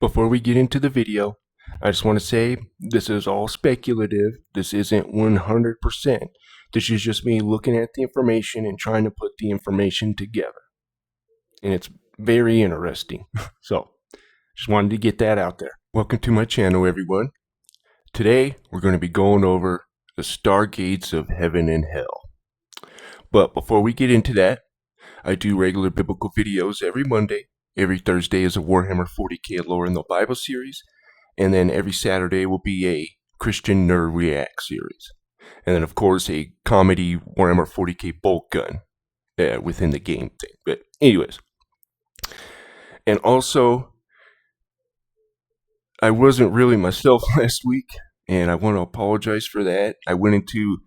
Before we get into the video, I just want to say this is all speculative. This isn't 100%. This is just me looking at the information and trying to put the information together. And it's very interesting. So, just wanted to get that out there. Welcome to my channel, everyone. Today, we're going to be going over the Stargates of Heaven and Hell. But before we get into that, I do regular biblical videos every Monday. Every Thursday is a Warhammer 40k Lore in the Bible series. And then every Saturday will be a Christian Nerd React series. And then, of course, a comedy Warhammer 40k bolt gun within the game thing. But anyways. And also, I wasn't really myself last week, and I want to apologize for that. I went into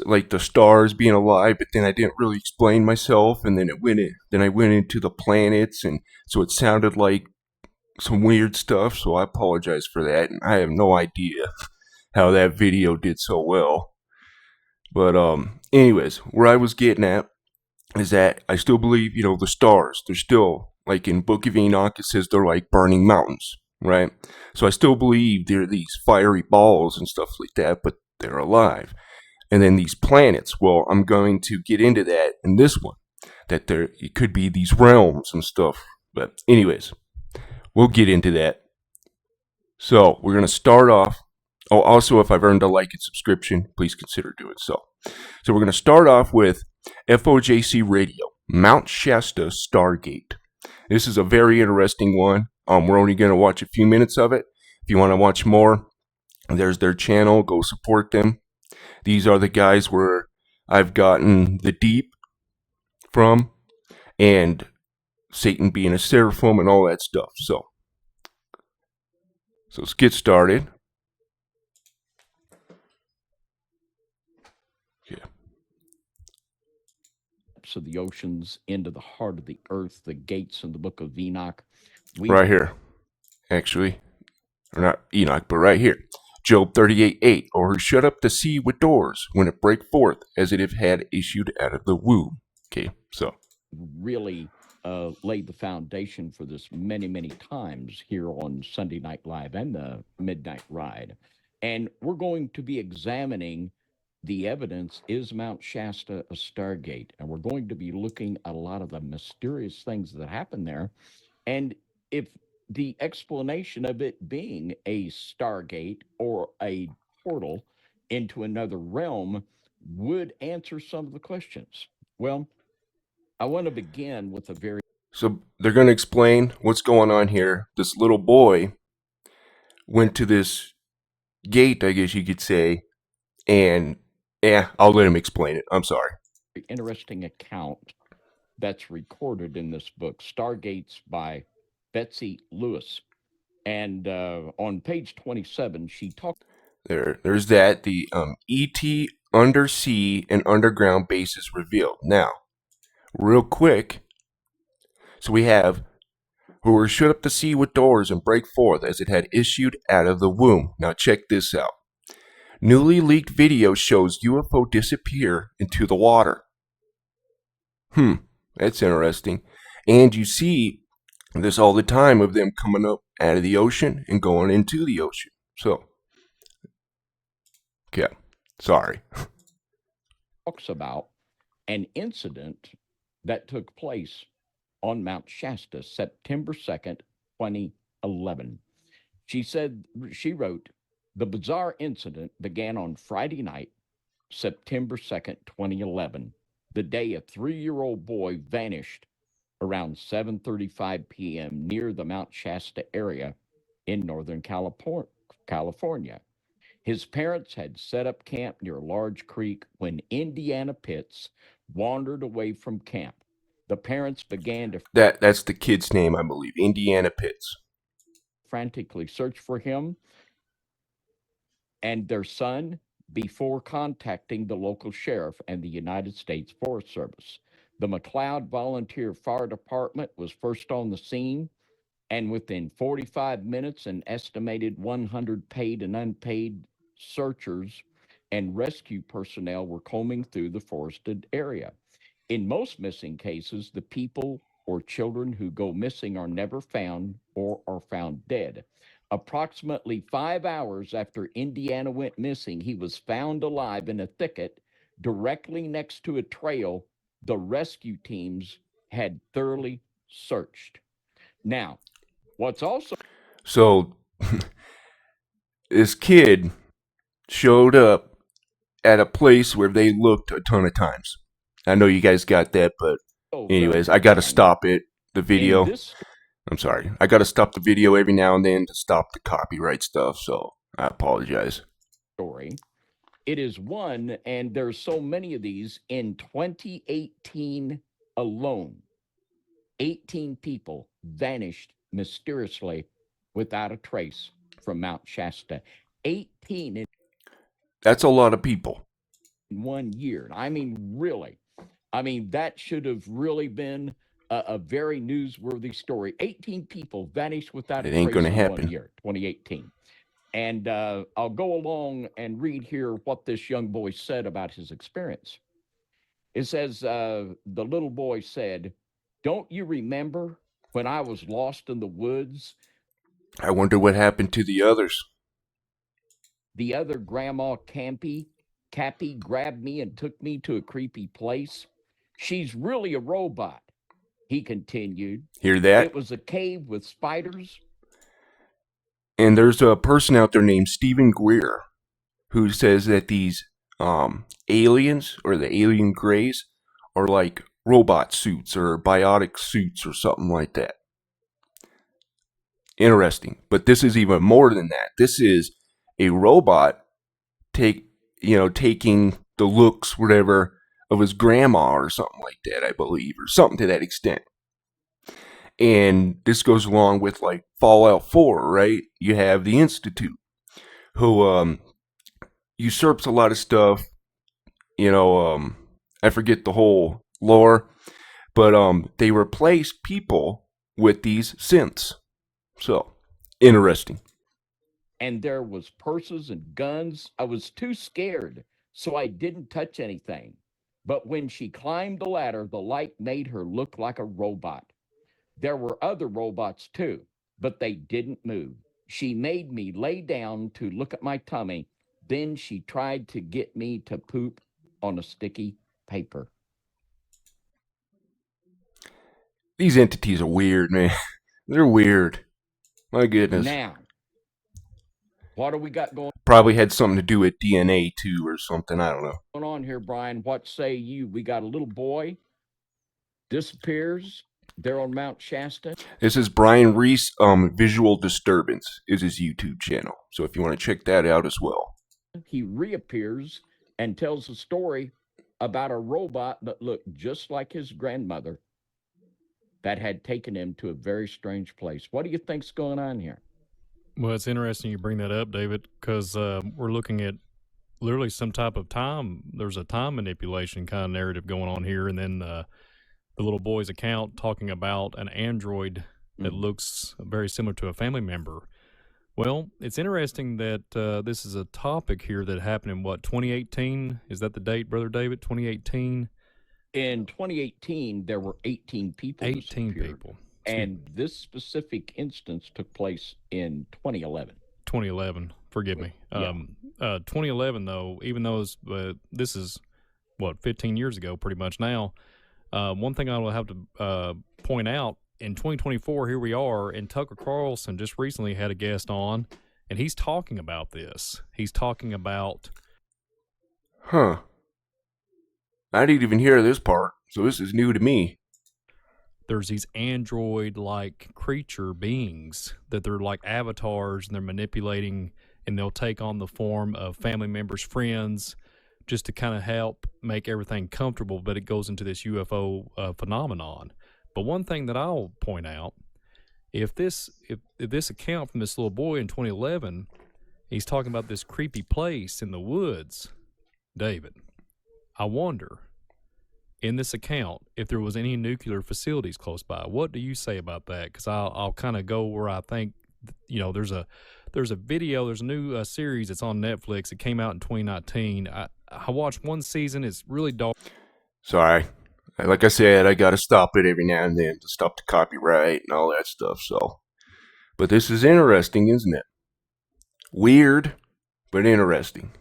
like the stars being alive, but then I didn't really explain myself, and then I went into the planets, and so it sounded like some weird stuff. So I apologize for that, and I have no idea how that video did so well. But anyways, where I was getting at is that I still believe, the stars. They're still like in Book of Enoch. It says they're like burning mountains, right? So I still believe they're these fiery balls and stuff like that, but they're alive. And then these planets, well, I'm going to get into that in this one, that it could be these realms and stuff. But anyways, we'll get into that. So we're going to start off. Oh, also, if I've earned a like and subscription, please consider doing so. So we're going to start off with FOJC Radio, Mount Shasta Stargate. This is a very interesting one. We're only going to watch a few minutes of it. If you want to watch more, there's their channel. Go support them. These are the guys where I've gotten the deep from, and Satan being a seraphim and all that stuff. So let's get started. Yeah. Of the oceans into the heart of the earth, the gates in the book of Enoch. Right here. Actually, or not Enoch, but right here. Job 38:8, or shut up the sea with doors when it break forth as it if had issued out of the womb. Okay, so really laid the foundation for this many, many times here on Sunday Night Live and the Midnight Ride. And we're going to be examining the evidence. Is Mount Shasta a Stargate? And we're going to be looking at a lot of the mysterious things that happen there. And if the explanation of it being a Stargate or a portal into another realm would answer some of the questions. Well, I want to begin with a very. So they're going to explain what's going on here. This little boy went to this gate, I guess you could say, and I'll let him explain it. I'm sorry. Interesting account that's recorded in this book, Stargates by Betsy Lewis. And on page 27, she talked. There's that. The ET undersea and underground bases revealed. Now, real quick, so we have who were shut up the sea with doors and break forth as it had issued out of the womb. Now check this out. Newly leaked video shows UFO disappear into the water. That's interesting. And you see this all the time of them coming up out of the ocean and going into the ocean. So, yeah, sorry. Talks about an incident that took place on Mount Shasta, September 2nd, 2011. She wrote, the bizarre incident began on Friday night, September 2nd, 2011, the day a 3-year-old boy vanished around 7:35 p.m. near the Mount Shasta area in Northern California. His parents had set up camp near a large creek when Indiana Pitts wandered away from camp. The parents began to That's the kid's name, I believe. Indiana Pitts. frantically search for him and their son before contacting the local sheriff and the United States Forest Service. The McLeod Volunteer Fire Department was first on the scene, and within 45 minutes, an estimated 100 paid and unpaid searchers and rescue personnel were combing through the forested area. In most missing cases, the people or children who go missing are never found or are found dead. Approximately 5 hours after Indiana went missing, he was found alive in a thicket directly next to a trail the rescue teams had thoroughly searched. Now, what's also So this kid showed up at a place where they looked a ton of times. I know you guys got that, but very anyways, I got to interesting stop it, the in video. this I'm sorry. I got to stop the video every now and then to stop the copyright stuff, so I apologize. story, it is one, and there's so many of these in 2018 alone. 18 people vanished mysteriously without a trace from Mount Shasta. 18 in That's a lot of people. 1 year. I mean, really. I mean, that should have really been a very newsworthy story. 18 people vanished without a It ain't going trace to in one happen. year, 2018. And I'll go along and read here what this young boy said about his experience. It says, the little boy said, "Don't you remember when I was lost in the woods? I wonder what happened to the others. The other grandma Cappy grabbed me and took me to a creepy place. She's really a robot," he continued. Hear that? "It was a cave with spiders." And there's a person out there named Stephen Greer who says that these aliens or the alien greys are like robot suits or biotic suits or something like that. Interesting. But this is even more than that. This is a robot taking the looks, whatever, of his grandma or something like that, I believe, or something to that extent. And this goes along with like Fallout 4, right? You have the Institute, who usurps a lot of stuff. I forget the whole lore, but they replace people with these synths. So interesting. And there was purses and guns. I was too scared, so I didn't touch anything. But when she climbed the ladder, the light made her look like a robot. There were other robots too, but they didn't move. She made me lay down to look at my tummy. Then she tried to get me to poop on a sticky paper. These entities are weird, man. They're weird. My goodness. Now, what do we got going Probably had something to do with DNA too, or something. I don't know. on here, Brian? What say you? We got a little boy disappears there on Mount Shasta. This is Brian Reese. Visual Disturbance is his YouTube channel. So if you want to check that out as well. He reappears and tells a story about a robot that looked just like his grandmother that had taken him to a very strange place. What do you think's going on here? Well, it's interesting you bring that up, David, because we're looking at literally some type of time. There's a time manipulation kind of narrative going on here, and then the little boy's account talking about an android that looks very similar to a family member. Well, it's interesting that this is a topic here that happened in 2018? Is that the date, Brother David? 2018? In 2018, there were 18 people 18 people. And this specific instance took place in 2011. 2011. Forgive me. 2011, though, even though this is, 15 years ago pretty much now, one thing I will have to point out, in 2024, here we are, and Tucker Carlson just recently had a guest on, and he's talking about this. He's talking about... Huh. I didn't even hear this part, so this is new to me. There's these android-like creature beings that they're like avatars, and they're manipulating, and they'll take on the form of family members, friends, just to kind of help make everything comfortable, but it goes into this UFO phenomenon. But one thing that I'll point out, if this account from this little boy in 2011, he's talking about this creepy place in the woods, David, I wonder, in this account, if there was any nuclear facilities close by. What do you say about that? Because I'll kind of go where I think, there's a video, there's a new series that's on Netflix. It came out in 2019. I watched one season. It's really dark. Sorry. Like I said, I gotta stop it every now and then to stop the copyright and all that stuff. So, but this is interesting, isn't it? Weird, but interesting.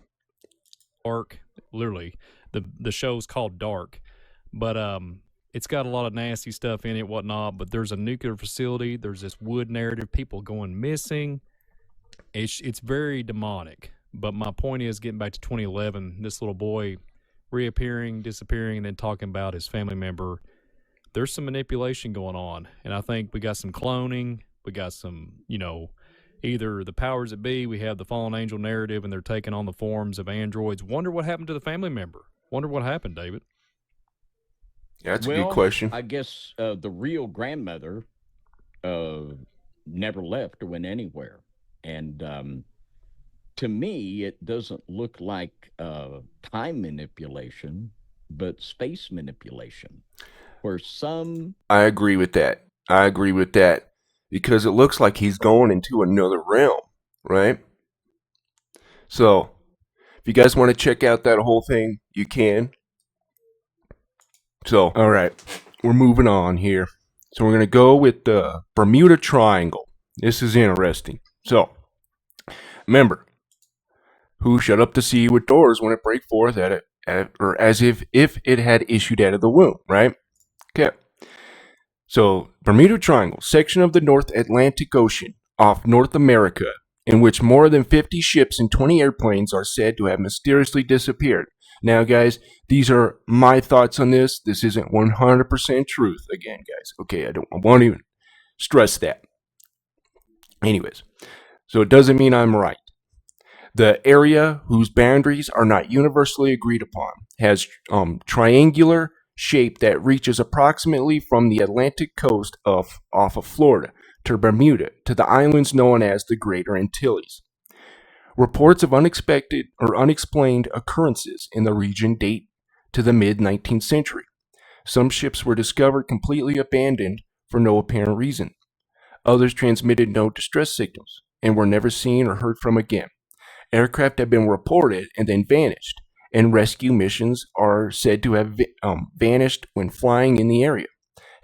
Dark, literally, the show's called Dark, but it's got a lot of nasty stuff in it, whatnot. But there's a nuclear facility. There's this wood narrative, people going missing. It's very demonic. But my point is, getting back to 2011, this little boy reappearing, disappearing, and then talking about his family member. There's some manipulation going on, and I think we got some cloning. We got some, either the powers that be. We have the fallen angel narrative, and they're taking on the forms of androids. Wonder what happened to the family member. Wonder what happened, David. Yeah, that's a good question. I guess the real grandmother never left or went anywhere. And to me, it doesn't look like time manipulation, but space manipulation, where some. I agree with that. I agree with that because it looks like he's going into another realm, right? So, if you guys want to check out that whole thing, you can. So, all right, we're moving on here. So, we're going to go with the Bermuda Triangle. This is interesting. So, remember, who shut up the sea with doors when it break forth or as if it had issued out of the womb, right? Okay. So, Bermuda Triangle, section of the North Atlantic Ocean off North America, in which more than 50 ships and 20 airplanes are said to have mysteriously disappeared. Now, guys, these are my thoughts on this. This isn't 100% truth. Again, guys, okay, I won't even stress that. Anyways, so it doesn't mean I'm right. The area, whose boundaries are not universally agreed upon, has triangular shape that reaches approximately from the Atlantic coast off of Florida to Bermuda to the islands known as the Greater Antilles. Reports of unexpected or unexplained occurrences in the region date to the mid 19th century. Some ships were discovered completely abandoned for no apparent reason. Others transmitted no distress signals and were never seen or heard from again. Aircraft have been reported and then vanished, and rescue missions are said to have vanished when flying in the area.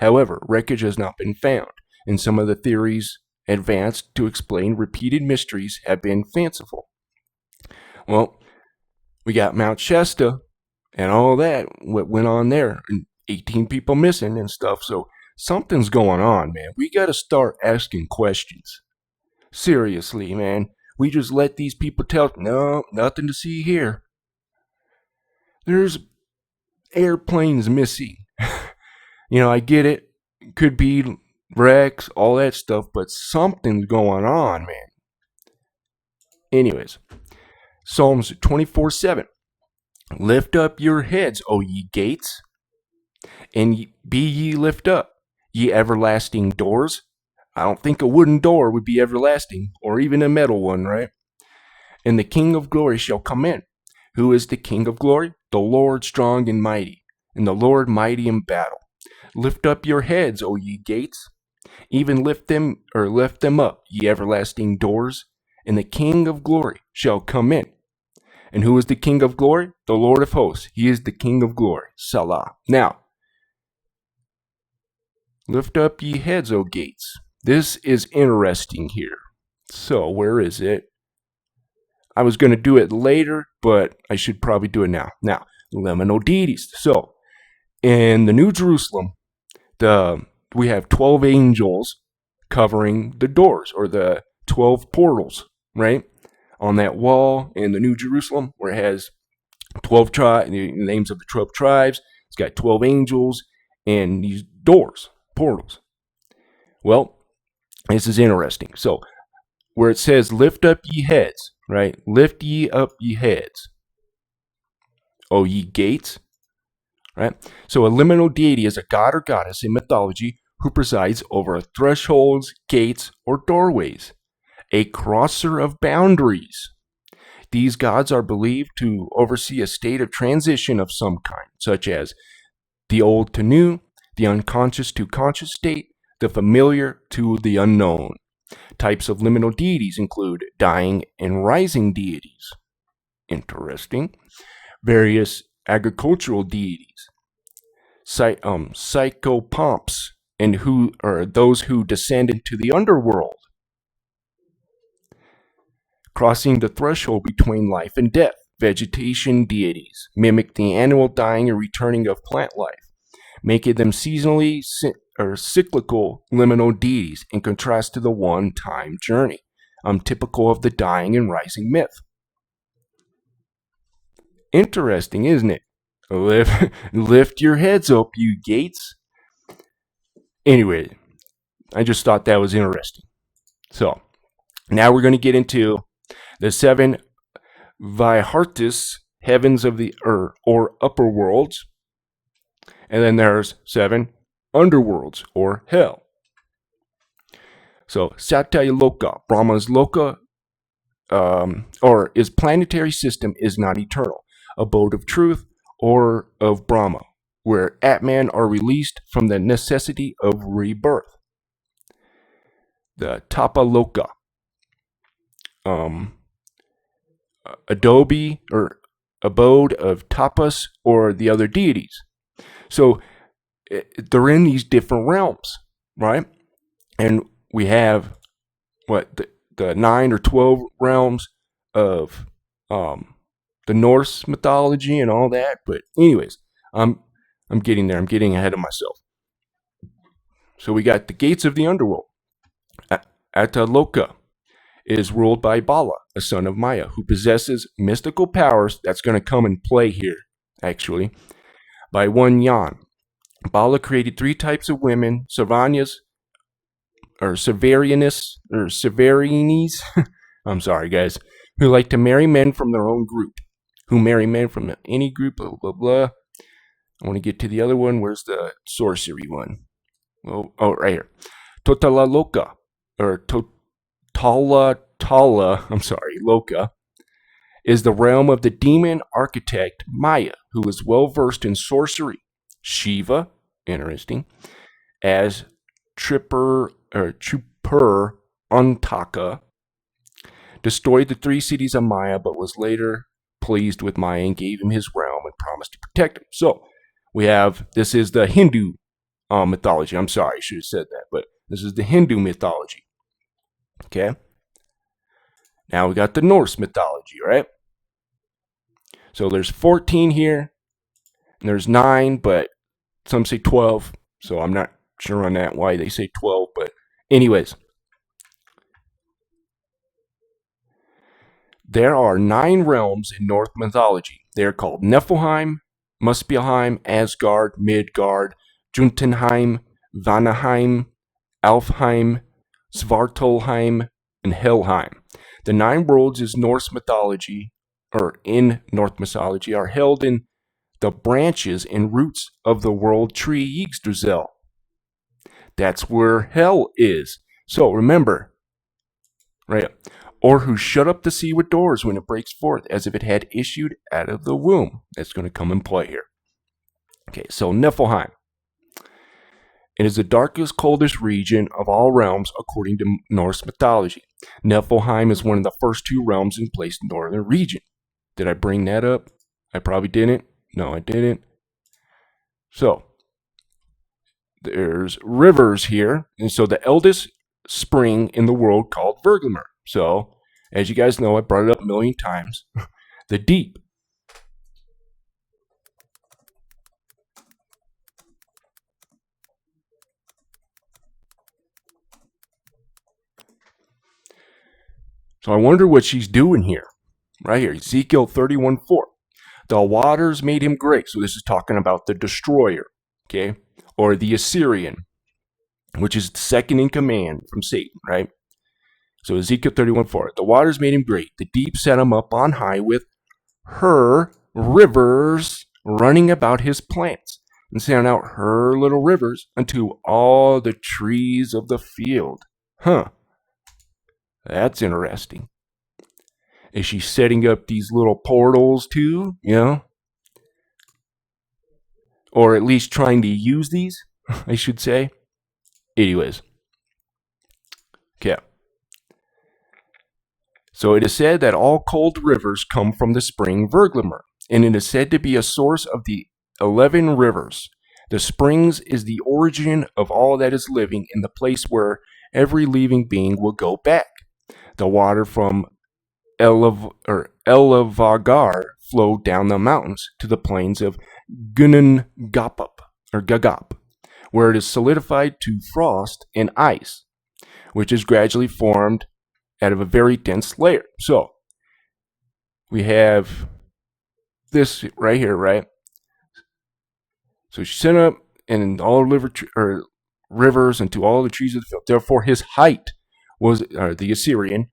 However, wreckage has not been found, and some of the theories advanced to explain repeated mysteries have been fanciful. Well, we got Mount Shasta and all that, what went on there, and 18 people missing and stuff, so something's going on, man. We got to start asking questions. Seriously, man. We just let these people tell, no, nothing to see here. There's airplanes missing. I get it. Could be wrecks, all that stuff, but something's going on, man. Anyways, Psalms 24:7. Lift up your heads, O ye gates, and be ye lift up, ye everlasting doors. I don't think a wooden door would be everlasting, or even a metal one, right? And the King of glory shall come in. Who is the King of glory? The Lord strong and mighty, and the Lord mighty in battle. Lift up your heads, O ye gates, even lift them up, ye everlasting doors, and the King of glory shall come in. And who is the King of glory? The Lord of hosts. He is the King of glory. Salah. Now, lift up ye heads, O gates. This is interesting here. So, where is it? I was going to do it later, but I should probably do it now. Now, liminal deities. So, in the New Jerusalem, we have 12 angels covering the doors, or the 12 portals, right? On that wall in the New Jerusalem, where it has 12 the names of the 12 tribes. It's got 12 angels and these doors, portals. Well, this is interesting. So, where it says, lift up ye heads, right? Lift ye up ye heads, O ye gates, right? So a liminal deity is a god or goddess in mythology who presides over thresholds, gates, or doorways, a crosser of boundaries. These gods are believed to oversee a state of transition of some kind, such as the old to new, the unconscious to conscious state, the familiar to the unknown. Types of liminal deities include dying and rising deities. Interesting. Various agricultural deities. psychopomps, and who are those who descend into the underworld, crossing the threshold between life and death. Vegetation deities mimic the annual dying and returning of plant life, making them seasonally or cyclical liminal deities in contrast to the one-time journey, typical of the dying and rising myth. Interesting, isn't it? Lift your heads up, you gates. Anyway, I just thought that was interesting. So, now we're going to get into the 7 Vihartis, heavens of the or upper worlds. And then there's 7 underworlds, or hell. So, Satyaloka, Brahma's Loka, or his planetary system is not eternal, abode of truth, or of Brahma, where Atman are released from the necessity of rebirth. The Tapaloka, Adobe, or abode of tapas, or the other deities. So they're in these different realms, right? And we have the 9 or 12 realms of the Norse mythology and all that. But anyways, I'm getting there. I'm getting ahead of myself. So we got the gates of the underworld. Ataloka is ruled by Bala, a son of Maya, who possesses mystical powers. That's going to come and play here, actually, by one Yan. Bala created 3 types of women: Savanyas, or Severianis, or Severines. I'm sorry, guys, who like to marry men from their own group, who marry men from any group, blah, blah, blah. I want to get to the other one. Where's the sorcery one? Oh, right here. Totalaloka, or Loka, is the realm of the demon architect Maya, who is well versed in sorcery. Shiva, interesting, as Tripur Antaka, destroyed the 3 cities of Maya, but was later pleased with Maya and gave him his realm and promised to protect him. So we have, this is the Hindu mythology. I'm sorry, I should have said that, but this is the Hindu mythology. Okay. Now we got the Norse mythology, right? So there's 14 here, and there's 9, but some say 12. So I'm not sure on that why they say 12, but anyways. There are 9 realms in Norse mythology. They are called Niflheim, Muspelheim, Asgard, Midgard, Jotunheim, Vanaheim, Alfheim, Svartalheim, and Helheim. The 9 worlds is Norse mythology, or in Norse mythology, are held in the branches and roots of the world tree Yggdrasil. That's where hell is. So remember, right? Or who shut up the sea with doors when it breaks forth, as if it had issued out of the womb. That's going to come and play here. Okay, so Niflheim. It is the darkest, coldest region of all realms, according to Norse mythology. Niflheim is one of the first 2 realms in place in the northern region. Did I bring that up? I probably didn't. No, I didn't. So, there's rivers here. And so the eldest spring in the world called Verglamer. So, as you guys know, I brought it up a million times. The deep. So I wonder what she's doing here. Right here, Ezekiel 31:4. The waters made him great. So this is talking about the destroyer, okay? Or the Assyrian, which is second in command from Satan, right? So Ezekiel 31:4. The waters made him great. The deep set him up on high with her rivers running about his plants, and sent out her little rivers unto all the trees of the field. Huh. That's interesting. Is she setting up these little portals too? You know? Or at least trying to use these, I should say. Anyways. Okay. So it is said that all cold rivers come from the spring Verglamer, and it is said to be a source of the 11 rivers. The springs is the origin of all that is living and the place where every living being will go back. The water from Elavagar flowed down the mountains to the plains of Gagap, where it is solidified to frost and ice, which is gradually formed out of a very dense layer. So we have this right here, right? So she sent up and all rivers and to all the trees of the field. Therefore, his height was the Assyrian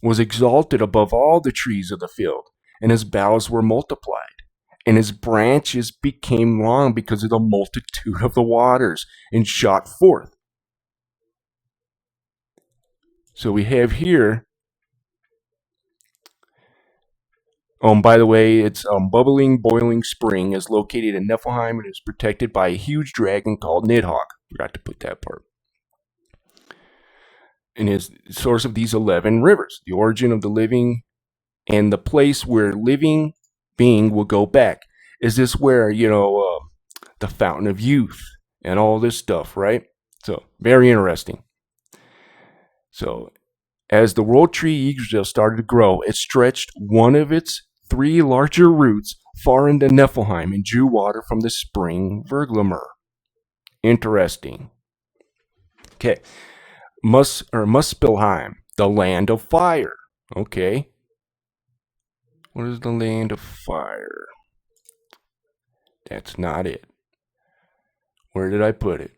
was exalted above all the trees of the field, and his boughs were multiplied, and his branches became long because of the multitude of the waters, and shot forth. So we have here. By the way, its bubbling, boiling spring is located in Niflheim and is protected by a huge dragon called Nidhogg. Forgot to put that part. And is the source of these 11 rivers, the origin of the living, and the place where living being will go back. Is this where, the fountain of youth and all this stuff, right? So, very interesting. So, as the world tree Yggdrasil started to grow, it stretched one of its 3 larger roots far into Niflheim and drew water from the spring Verglamour. Interesting. Okay. Muspelheim, the land of fire. Okay. What is the land of fire? That's not it. Where did I put it?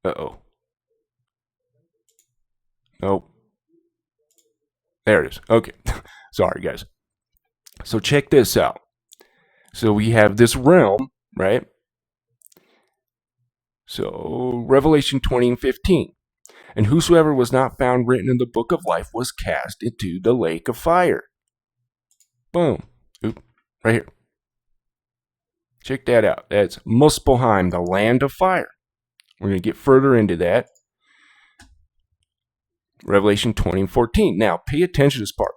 Uh-oh. Nope. There it is. Okay. Sorry, guys. So check this out. So we have this realm, right? So Revelation 20 and 15. And whosoever was not found written in the book of life was cast into the lake of fire. Boom. Oop. Right here. Check that out. That's Muspelheim, the land of fire. We're going to get further into that. Revelation 20 and 14. Now, pay attention to this part.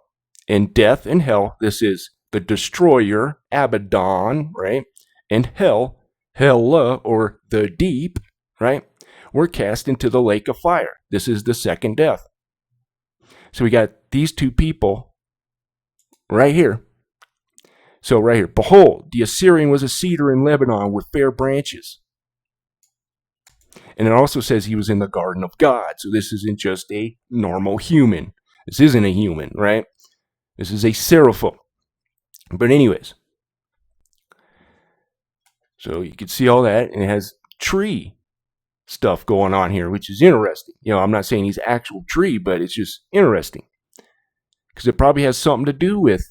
In death and hell, this is the destroyer, Abaddon, right? And hell, Hella, or the deep, right? Were cast into the lake of fire. This is the second death. So we got these two people right here. So right here, behold, the Assyrian was a cedar in Lebanon with fair branches. And it also says he was in the garden of God. So this isn't just a normal human. This isn't a human, right? This is a seraphim. But anyways, so you can see all that, and it has tree stuff going on here, which is interesting. I'm not saying he's actual tree, but it's just interesting. Because it probably has something to do with,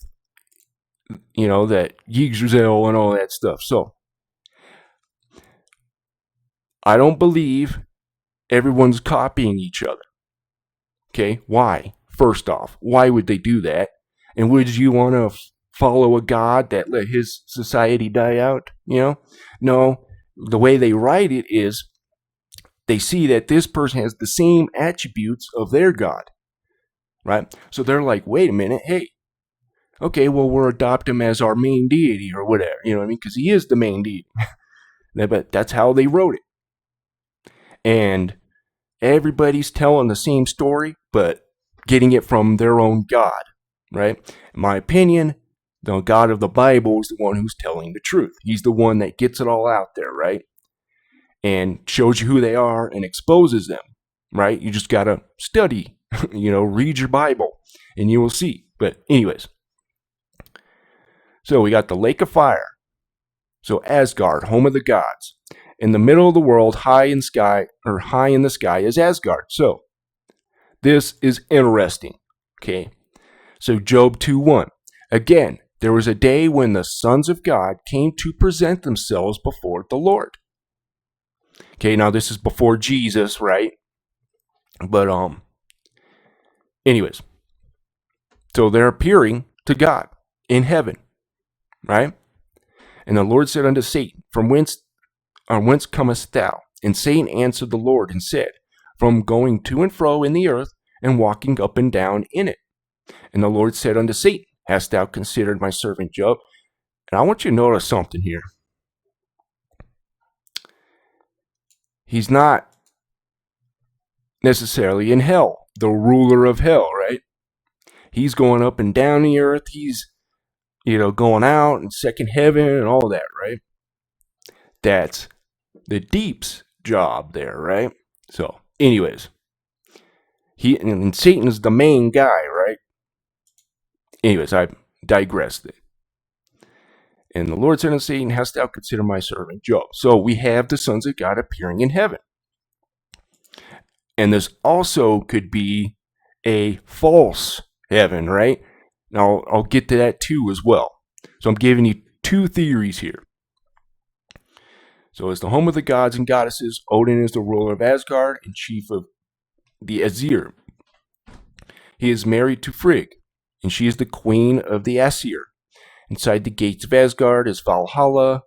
that Yggdrasil and all that stuff. So, I don't believe everyone's copying each other. Okay, why? First off, why would they do that? And would you want to follow a god that let his society die out? No. The way they write it is they see that this person has the same attributes of their god, right? So they're like, wait a minute, hey, okay, well, we'll adopt him as our main deity or whatever, you know what I mean? Because he is the main deity. But that's how they wrote it. And everybody's telling the same story, but getting it from their own God, right? In my opinion, the God of the Bible is the one who's telling the truth. He's the one that gets it all out there, right? And shows you who they are and exposes them, right? You just got to study, read your Bible, and you will see. But anyways, so we got the lake of fire. So Asgard, home of the gods. In the middle of the world, high in the sky is Asgard. So this is interesting. Okay. So Job 2:1. Again, there was a day when the sons of God came to present themselves before the Lord. Okay, now this is before Jesus, right? But anyways. So they're appearing to God in heaven, right? And the Lord said unto Satan, From whence comest thou? And Satan answered the Lord and said, From going to and fro in the earth, and walking up and down in it. And the Lord said unto Satan, Hast thou considered my servant Job? And I want you to notice something here. he's not necessarily in hell, the ruler of hell, right? He's going up and down the earth. He's, going out and second heaven and all that, right? That's the deep's job there, right? So, anyways, and Satan's the main guy, right? Anyways, I digressed. And the Lord said unto Satan, hast thou considered my servant Job? So we have the sons of God appearing in heaven. And this also could be a false heaven, right? Now, I'll get to that too as well. So I'm giving you two theories here. So it's the home of the gods and goddesses. Odin is the ruler of Asgard and chief of the Aesir. He is married to Frigg, and she is the queen of the Aesir. Inside the gates of Asgard is Valhalla,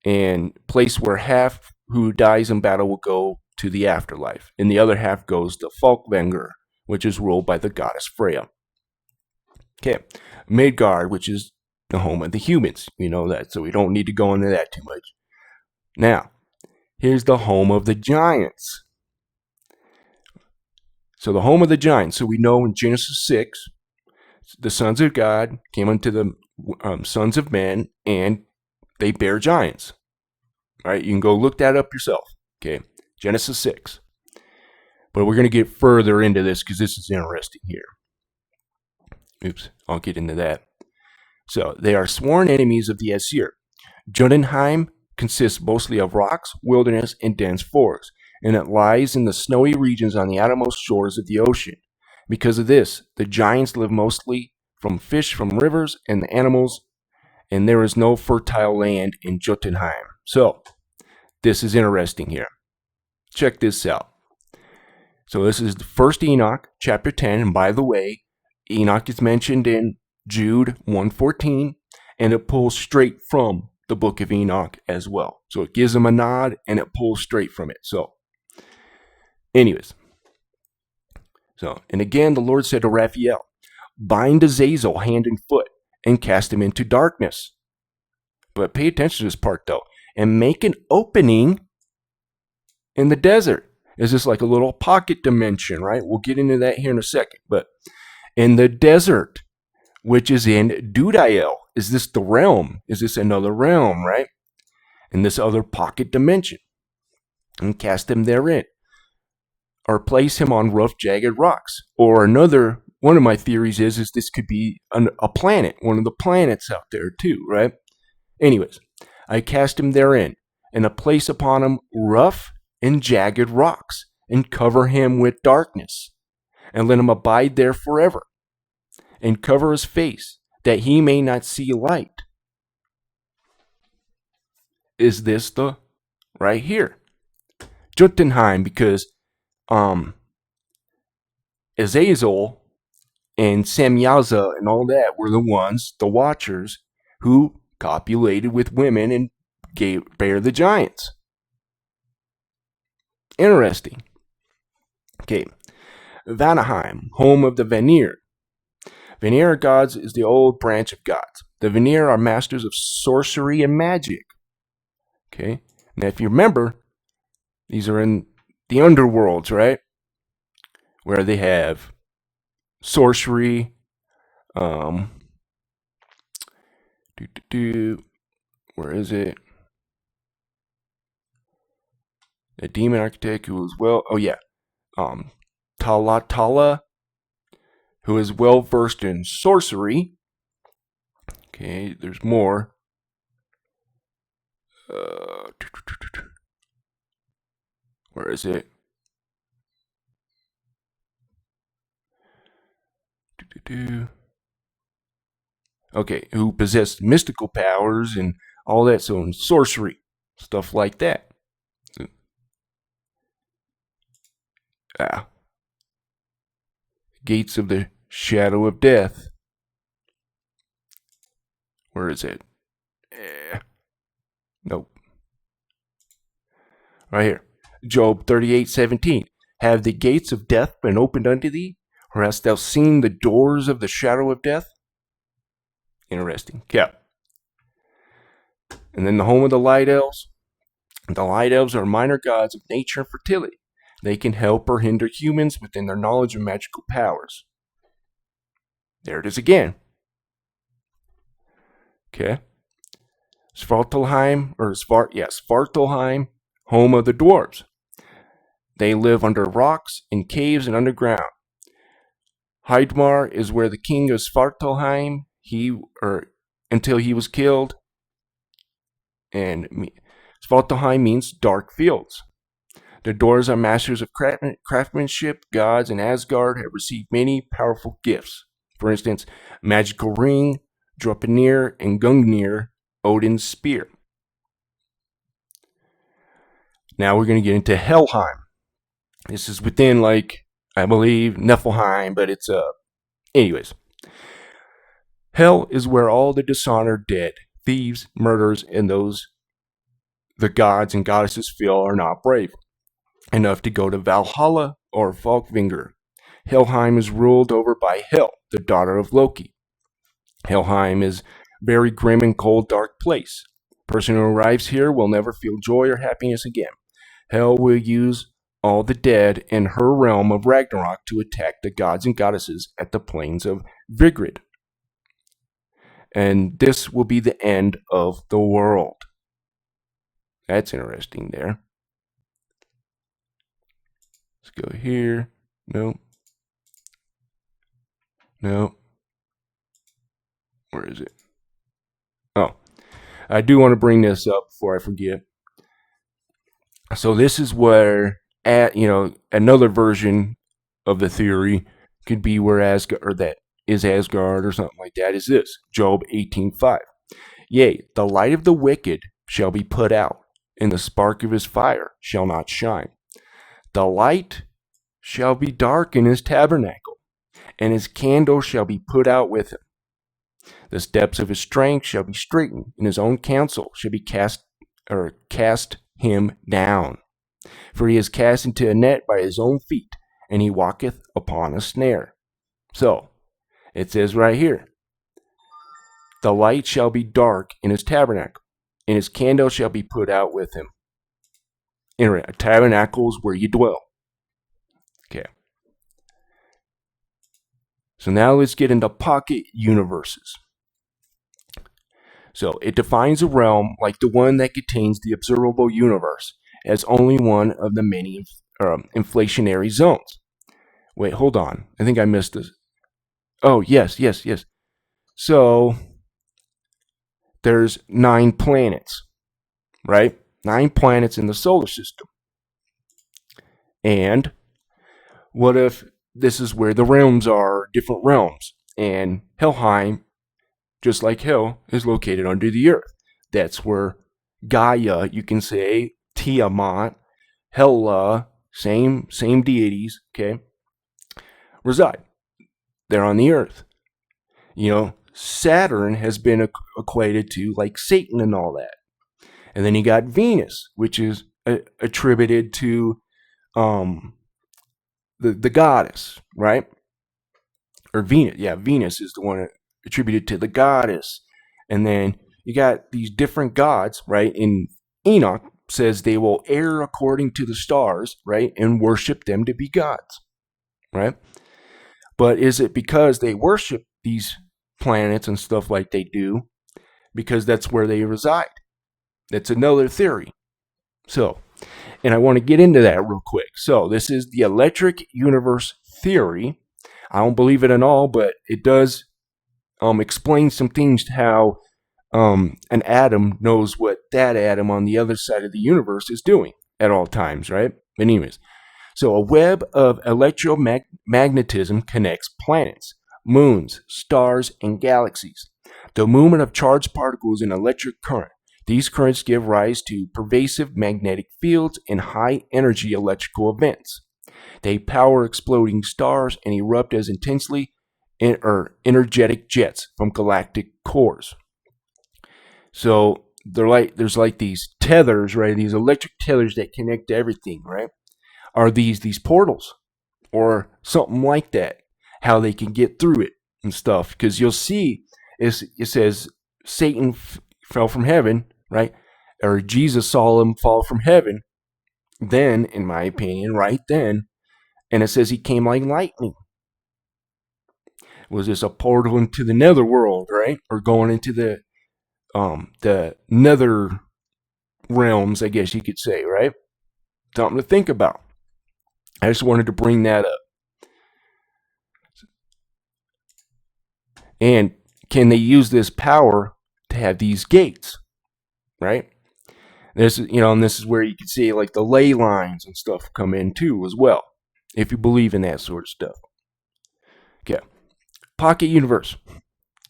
and place where half who dies in battle will go to the afterlife, and the other half goes to Falkvanger, which is ruled by the goddess Freya. Okay, Midgard, which is the home of the humans. We know that, so we don't need to go into that too much. Now, here's the home of the giants. So the home of the giants. So we know in Genesis 6, the sons of God came unto the sons of men, and they bear giants. All right, you can go look that up yourself. Okay, Genesis 6. But we're going to get further into this because this is interesting here. Oops, I'll get into that. So they are sworn enemies of the Aesir. Jotunheim consists mostly of rocks, wilderness, and dense forests, and it lies in the snowy regions on the outermost shores of the ocean. Because of this, the giants live mostly from fish from rivers and the animals, and there is no fertile land in Jotunheim. So, this is interesting here. Check this out. So this is the first Enoch, chapter 10, and by the way, Enoch is mentioned in Jude 1:14, and it pulls straight from the book of Enoch as well. So it gives him a nod, and it pulls straight from it. So, anyways. And again, the Lord said to Raphael, bind Azazel hand and foot, and cast him into darkness. But pay attention to this part, though. And make an opening in the desert. Is this like a little pocket dimension, right? We'll get into that here in a second. But in the desert, which is in Dudael, is this the realm? Is this another realm, right? In this other pocket dimension. And cast him therein. Or place him on rough, jagged rocks. Or one of my theories is this could be a planet, one of the planets out there too, right? Anyways, I cast him therein, and I place upon him rough and jagged rocks, and cover him with darkness, and let him abide there forever, and cover his face, that he may not see light. Is this the right here? Jotunheim, because Azazel and Samyaza and all that were the ones, the watchers, who copulated with women and bare the giants. Interesting. Okay. Vanaheim, home of the Vanir. Vanir gods is the old branch of gods. The Vanir are masters of sorcery and magic. Okay. Now, if you remember, these are in the underworlds, right? Where they have sorcery, where is it? A demon architect who is Talatala, who is well versed in sorcery. Okay, there's more. Where is it? Okay, who possessed mystical powers and all that, so in sorcery, stuff like that. Gates of the shadow of death. Where is it? Nope. Right here. Job 38:17. Have the gates of death been opened unto thee? Or hast thou seen the doors of the shadow of death? Interesting. Yeah. And then the home of the light elves. The light elves are minor gods of nature and fertility. They can help or hinder humans within their knowledge of magical powers. There it is again. Okay. Svartalheim, Svartalheim, home of the dwarves. They live under rocks, in caves, and underground. Heidmar is where the king of Svartalheim, until he was killed. And Svartalheim means dark fields. The dwarves are masters of craftsmanship. Gods in Asgard have received many powerful gifts. For instance, magical ring, Draupnir, and Gungnir, Odin's spear. Now we're going to get into Helheim. This is within, I believe, Niflheim, but it's anyways. Hell is where all the dishonored dead, thieves, murderers, and those the gods and goddesses feel are not brave enough to go to Valhalla or Falkvinger. Helheim is ruled over by Hel, the daughter of Loki. Helheim is a very grim and cold, dark place. The person who arrives here will never feel joy or happiness again. Hel will use all the dead in her realm of Ragnarok to attack the gods and goddesses at the plains of Vigrid. And this will be the end of the world. That's interesting there. Let's go here. No. No. Where is it? Oh, I do want to bring this up before I forget. So this is where, another version of the theory could be where Asgard, or that is Asgard, or something like that. Is this Job 18:5? Yea, the light of the wicked shall be put out, and the spark of his fire shall not shine. The light shall be dark in his tabernacle, and his candle shall be put out with him. The steps of his strength shall be straitened, and his own counsel shall be cast him down. For he is cast into a net by his own feet, and he walketh upon a snare. So, it says right here, the light shall be dark in his tabernacle, and his candle shall be put out with him. Anyway, a tabernacle is where you dwell. Okay. So now let's get into pocket universes. So it defines a realm like the one that contains the observable universe as only one of the many inflationary zones. Wait, hold on. I think I missed this. Oh, yes. So there's 9 planets, right? 9 planets in the solar system. And what if this is where the realms are, different realms? And Helheim, just like Hell, is located under the earth. That's where Gaia, you can say, Tiamat, Hela, same deities, okay, reside. They're on the earth. Saturn has been equated to like Satan and all that. And then you got Venus, which is attributed to the goddess, right? Or Venus. Yeah, Venus is the one attributed to the goddess. And then you got these different gods, right? In Enoch says they will err according to the stars, right? And worship them to be gods, right? But is it because they worship these planets and stuff like they do because that's where they reside? That's another theory. So, and I want to get into that real quick. So, this is the electric universe theory. I don't believe it at all, but it does explain some things to how an atom knows what that atom on the other side of the universe is doing at all times, right? But anyways, so a web of electromagnetism connects planets, moons, stars, and galaxies. The movement of charged particles in electric current. These currents give rise to pervasive magnetic fields and high-energy electrical events. They power exploding stars and erupt as intensely energetic jets from galactic cores. So there's like these tethers, right? These electric tethers that connect to everything, right? Are these portals or something like that? How they can get through it and stuff? Because you'll see it says Satan fell from heaven, right? or Jesus saw him fall from heaven, then, in my opinion, right then, and it says he came like lightning. Was this a portal into the netherworld, right? Or going into the nether realms, I guess you could say, right? Something to think about. I just wanted to bring that up. And can they use this power to have these gates, right? This is, and this is where you can see like the ley lines and stuff come in too as well, if you believe in that sort of stuff. Okay, pocket universe.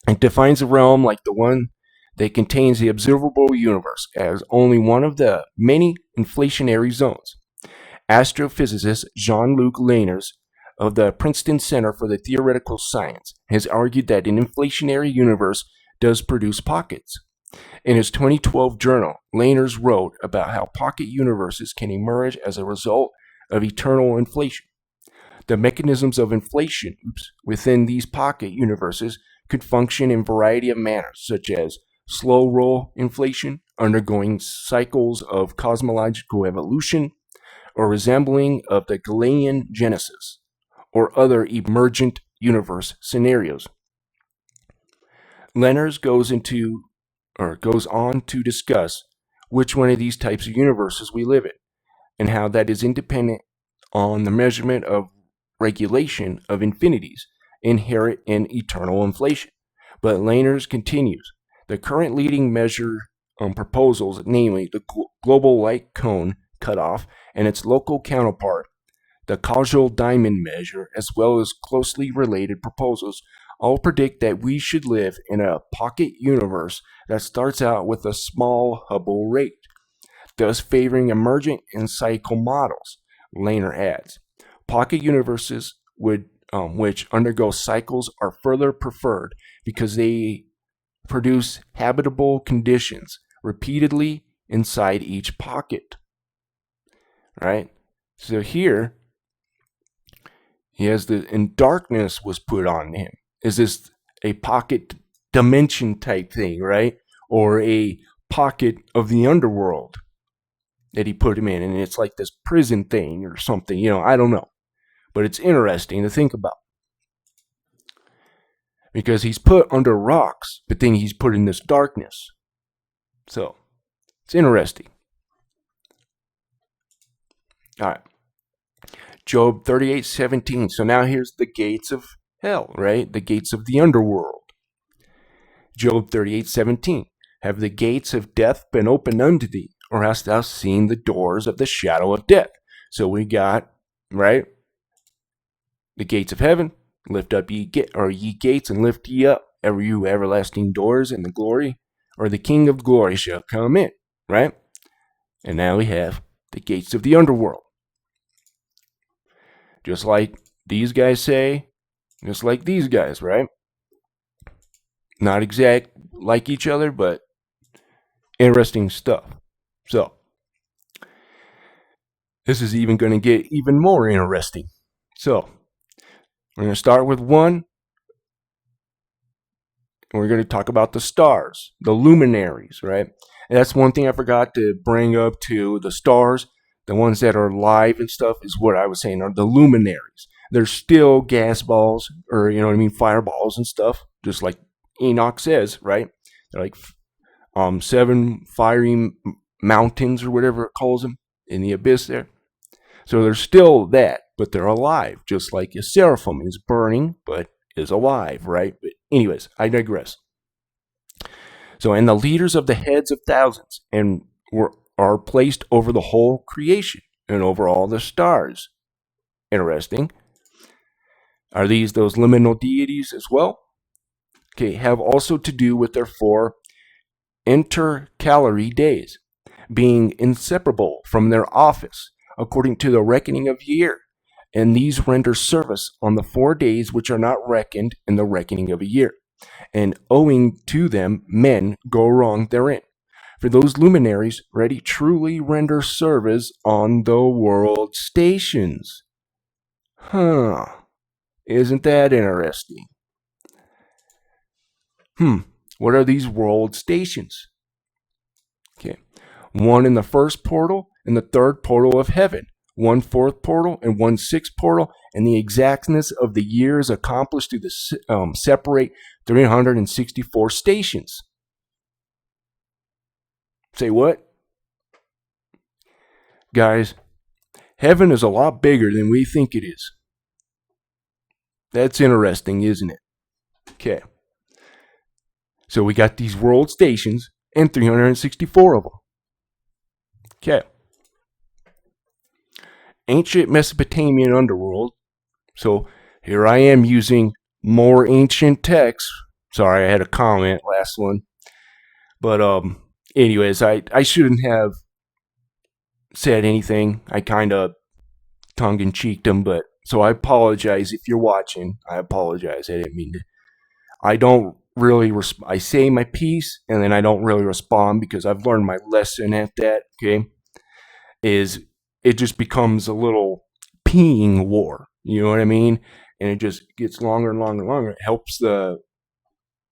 It defines a realm like the one that contains the observable universe as only one of the many inflationary zones. Astrophysicist Jean-Luc Leiners of the Princeton Center for the Theoretical Science has argued that an inflationary universe does produce pockets. In his 2012 journal, Leiners wrote about how pocket universes can emerge as a result of eternal inflation. The mechanisms of inflation within these pocket universes could function in a variety of manners, such as slow roll inflation, undergoing cycles of cosmological evolution, or resembling of the Galilean Genesis, or other emergent universe scenarios. Leiners goes on to discuss which one of these types of universes we live in, and how that is independent on the measurement of regulation of infinities inherent in eternal inflation. But Leiners continues, the current leading measure proposals, namely the global light cone cutoff and its local counterpart, the causal diamond measure, as well as closely related proposals, all predict that we should live in a pocket universe that starts out with a small Hubble rate, thus favoring emergent and cycle models. Lehner adds, pocket universes which undergo cycles are further preferred because they produce habitable conditions repeatedly inside each pocket. Right? So here, he has and darkness was put on him. Is this a pocket dimension type thing, right? Or a pocket of the underworld that he put him in, and it's like this prison thing or something, I don't know. But it's interesting to think about. Because he's put under rocks, but then he's put in this darkness. So, it's interesting. All right. Job 38:17. So now here's the gates of hell, right? The gates of the underworld. Job 38:17. Have the gates of death been opened unto thee, or hast thou seen the doors of the shadow of death? So we got, right? The gates of heaven, lift up ye gates, and lift ye up, you everlasting doors, and the glory, or the King of glory shall come in, right? And now we have the gates of the underworld. Just like these guys say, just like these guys, right? Not exact like each other, but interesting stuff. So, this is even going to get even more interesting. So, we're going to start with one, and we're going to talk about the stars, the luminaries, right? And that's one thing I forgot to bring up too. The stars, the ones that are live and stuff, is what I was saying are the luminaries. They're still gas balls, or fireballs and stuff, just like Enoch says, right? They're like 7 fiery mountains or whatever it calls them in the abyss there. So they're still that, but they're alive, just like a seraphim is burning, but is alive, right? But anyways, I digress. So, and the leaders of the heads of thousands are placed over the whole creation and over all the stars. Interesting. Are these those liminal deities as well? Okay, have also to do with their 4 intercalary days, being inseparable from their office, according to the reckoning of year. And these render service on the 4 days which are not reckoned in the reckoning of a year. And owing to them, men go wrong therein. For those luminaries ready truly render service on the world stations. Isn't that interesting? What are these world stations? Okay. one in the first portal and the third portal of heaven, one fourth portal and one sixth portal, and the exactness of the years accomplished through the separate 364 stations. Say what? Guys, heaven is a lot bigger than we think it is. That's interesting, isn't it? Okay. So we got these world stations and 364 of them. Okay. Ancient Mesopotamian underworld. So here I am using more ancient texts. Sorry, I had a comment last one. But anyways, I shouldn't have said anything. I kind of tongue-in-cheeked them, but so I apologize if you're watching. I apologize. I didn't mean to. I don't really I say my piece and then I don't really respond because I've learned my lesson at that. Okay, is it just becomes a little peeing war. You know what I mean? And it just gets longer and longer and longer. It helps the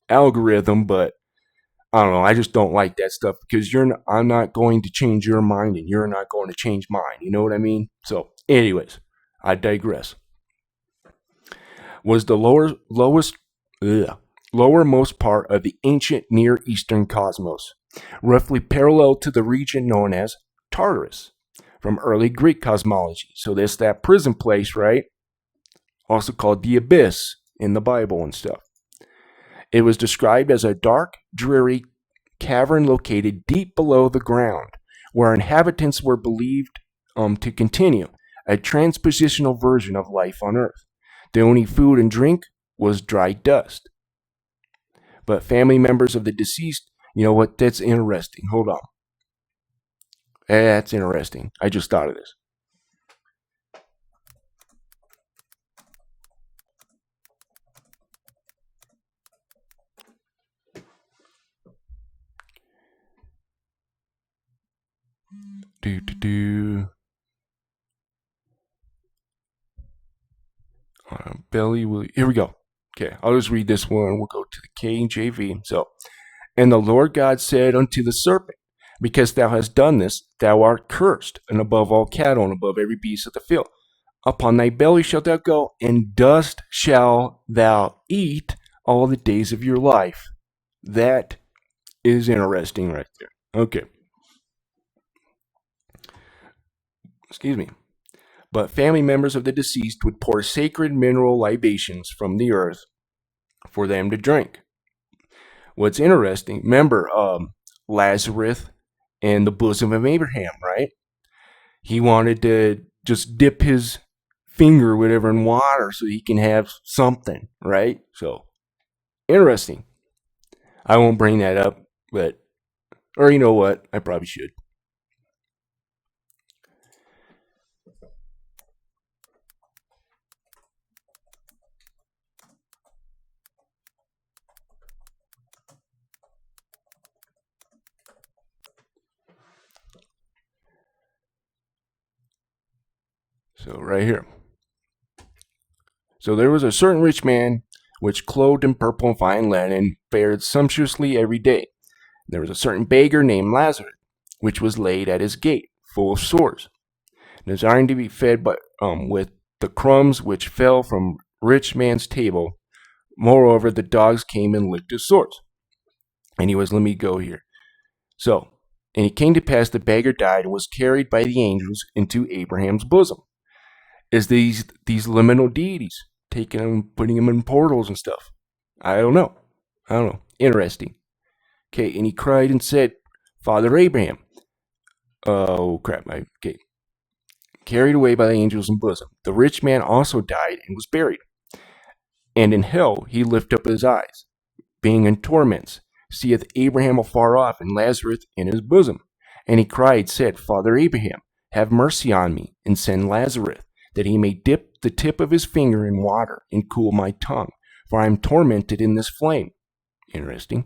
algorithm, but I don't know. I just don't like that stuff because I'm not going to change your mind and you're not going to change mine. You know what I mean? So, anyways, I digress. Was the lowermost part of the ancient Near Eastern cosmos, roughly parallel to the region known as Tartarus from early Greek cosmology. So that's that prison place, right? Also called the abyss in the Bible and stuff. It was described as a dark, dreary cavern located deep below the ground, where inhabitants were believed to continue, a transpositional version of life on Earth. The only food and drink was dry dust. But family members of the deceased, you know what? That's interesting. Hold on. That's interesting. I just thought of this. Belly will. Here we go. Okay, I'll just read this one. We'll go to the KJV. So, and the Lord God said unto the serpent, because thou hast done this, thou art cursed, and above all cattle, and above every beast of the field. Upon thy belly shalt thou go, and dust shalt thou eat all the days of your life. That is interesting right there. Okay. Excuse me. But family members of the deceased would pour sacred mineral libations from the earth for them to drink. What's interesting, remember Lazarus and the bosom of Abraham, right? He wanted to just dip his finger or whatever in water so he can have something, right? So, interesting. I won't bring that up, or you know what? I probably should. So right here. So there was a certain rich man which clothed in purple and fine linen and fared sumptuously every day. There was a certain beggar named Lazarus, which was laid at his gate, full of sores, desiring to be fed with the crumbs which fell from rich man's table. Moreover, the dogs came and licked his sores. And he was, let me go here. So, and it came to pass the beggar died and was carried by the angels into Abraham's bosom. Is these liminal deities taking him, putting him in portals and stuff? I don't know. Interesting. Okay, and he cried and said, Father Abraham. Oh crap! Okay. Carried away by the angels in bosom. The rich man also died and was buried. And in hell he lifted up his eyes, being in torments, seeth Abraham afar off and Lazarus in his bosom. And he cried, said, Father Abraham, have mercy on me, and send Lazarus, that he may dip the tip of his finger in water and cool my tongue, for I am tormented in this flame. Interesting.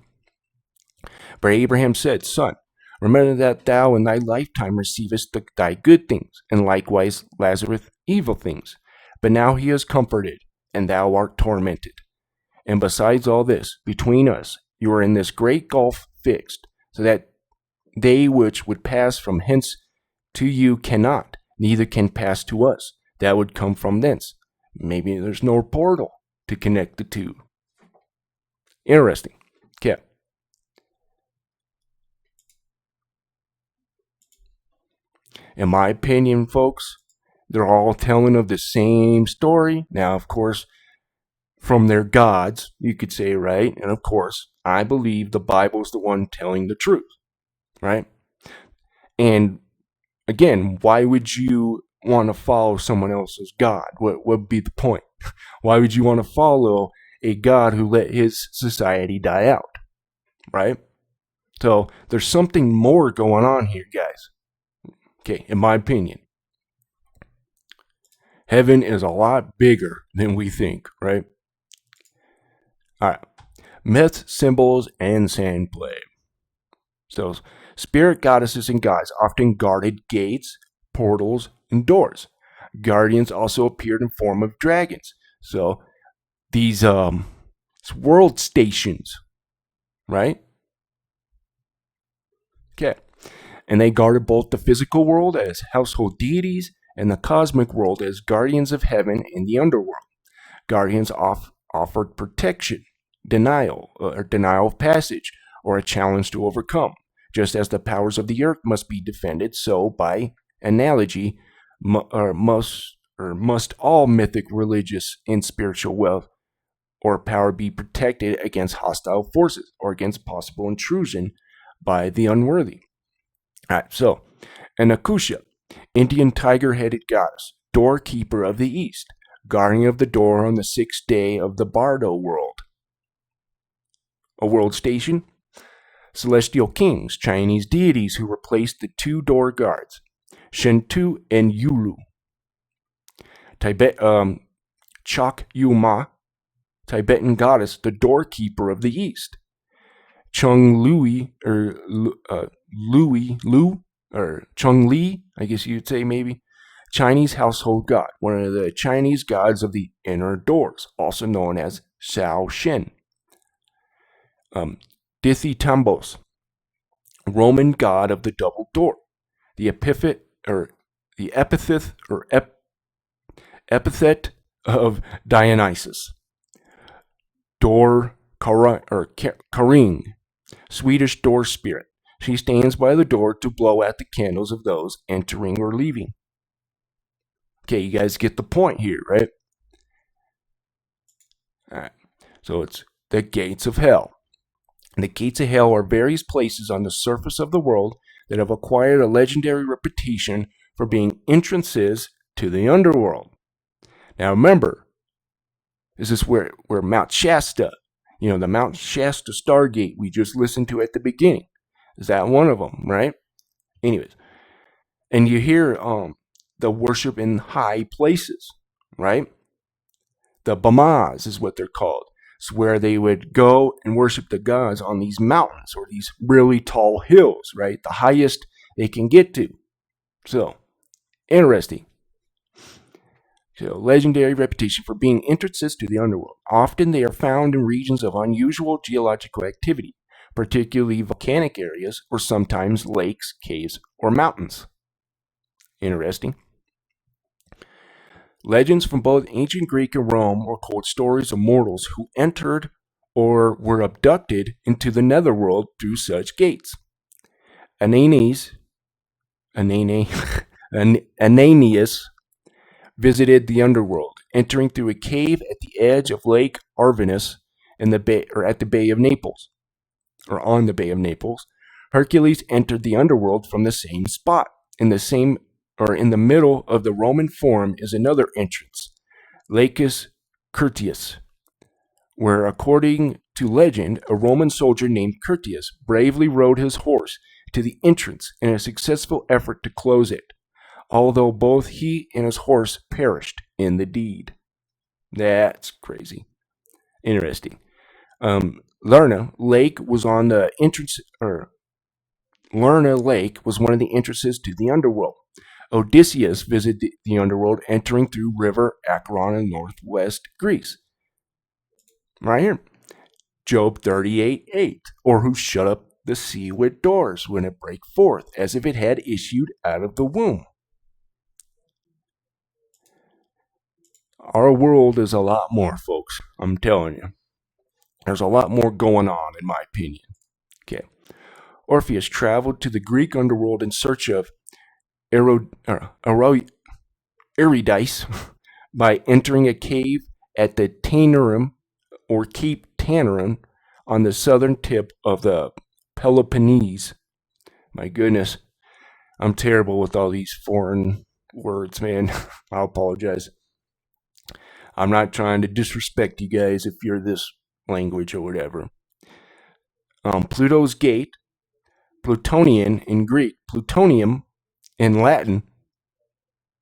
But Abraham said, Son, remember that thou in thy lifetime receivest thy good things, and likewise Lazarus evil things. But now he is comforted, and thou art tormented. And besides all this, between us, you are in this great gulf fixed, so that they which would pass from hence to you cannot, neither can pass to us. That would come from thence. Maybe there's no portal to connect the two. Interesting. Okay. In my opinion, folks, they're all telling of the same story. Now, of course, from their gods, you could say, right? And of course, I believe the Bible's the one telling the truth, right? And again, why would you want to follow someone else's God? What would be the point? Why would you want to follow a God who let his society die out, right? So there's something more going on here, guys. Okay, in my opinion. Heaven is a lot bigger than we think, right? All right. Myths, symbols, and sand play. So, spirit goddesses and gods often guarded gates, portals, and doors. Guardians also appeared in form of dragons. So, these world stations, right? Okay. And they guarded both the physical world as household deities and the cosmic world as guardians of heaven in the underworld. Guardians offered protection, denial of passage, or a challenge to overcome. Just as the powers of the earth must be defended, so by analogy, must all mythic, religious, and spiritual wealth or power be protected against hostile forces or against possible intrusion by the unworthy. All right, so Anakusha, Indian tiger-headed goddess, doorkeeper of the east, guardian of the door on the sixth day of the Bardo world. A world station. Celestial kings, Chinese deities who replaced the two door guards, Shentu and Yulu. Chok Yuma, Tibetan goddess, the doorkeeper of the east. Chung Lui, or Chung Li, I guess you'd say maybe, Chinese household god, one of the Chinese gods of the inner doors, also known as Sao Shen. Dithitambos, Roman god of the double door. The epithet of Dionysus. Karing, Swedish door spirit. She stands by the door to blow out the candles of those entering or leaving. Okay, you guys get the point here, right? All right. So it's the gates of hell. The gates of hell are various places on the surface of the world that have acquired a legendary reputation for being entrances to the underworld. Now remember, this is where Mount Shasta, the Mount Shasta Stargate we just listened to at the beginning. Is that one of them, right? Anyways, and you hear the worship in high places, right? The Bamas is what they're called. It's where they would go and worship the gods on these mountains or these really tall hills, right? The highest they can get to. So, interesting. So, legendary reputation for being entrances to the underworld. Often they are found in regions of unusual geological activity, particularly volcanic areas or sometimes lakes, caves, or mountains. Interesting. Legends from both ancient Greek and Rome were told stories of mortals who entered or were abducted into the netherworld through such gates. Ananias visited the underworld, entering through a cave at the edge of Lake Arvinus in the bay, or at the Bay of Naples, or on the Bay of Naples. Hercules entered the underworld from the same spot. In the middle of the Roman Forum is another entrance, Lacus Curtius, where, according to legend, a Roman soldier named Curtius bravely rode his horse to the entrance in a successful effort to close it, although both he and his horse perished in the deed. That's crazy. Interesting. Lerna Lake was on the entrance, or Lerna Lake was one of the entrances to the underworld. Odysseus visited the underworld, entering through River Acheron in northwest Greece. Right here. Job 38:8, or who shut up the sea with doors when it brake forth, as if it had issued out of the womb. Our world is a lot more, folks. I'm telling you. There's a lot more going on, in my opinion. Okay. Orpheus traveled to the Greek underworld in search of Eurydice by entering a cave at the Taenarum, or Cape Taenarum, on the southern tip of the Peloponnese. My goodness, I'm terrible with all these foreign words, man. I apologize. I'm not trying to disrespect you guys if you're this language or whatever. Pluto's gate, Plutonian in Greek, plutonium in Latin.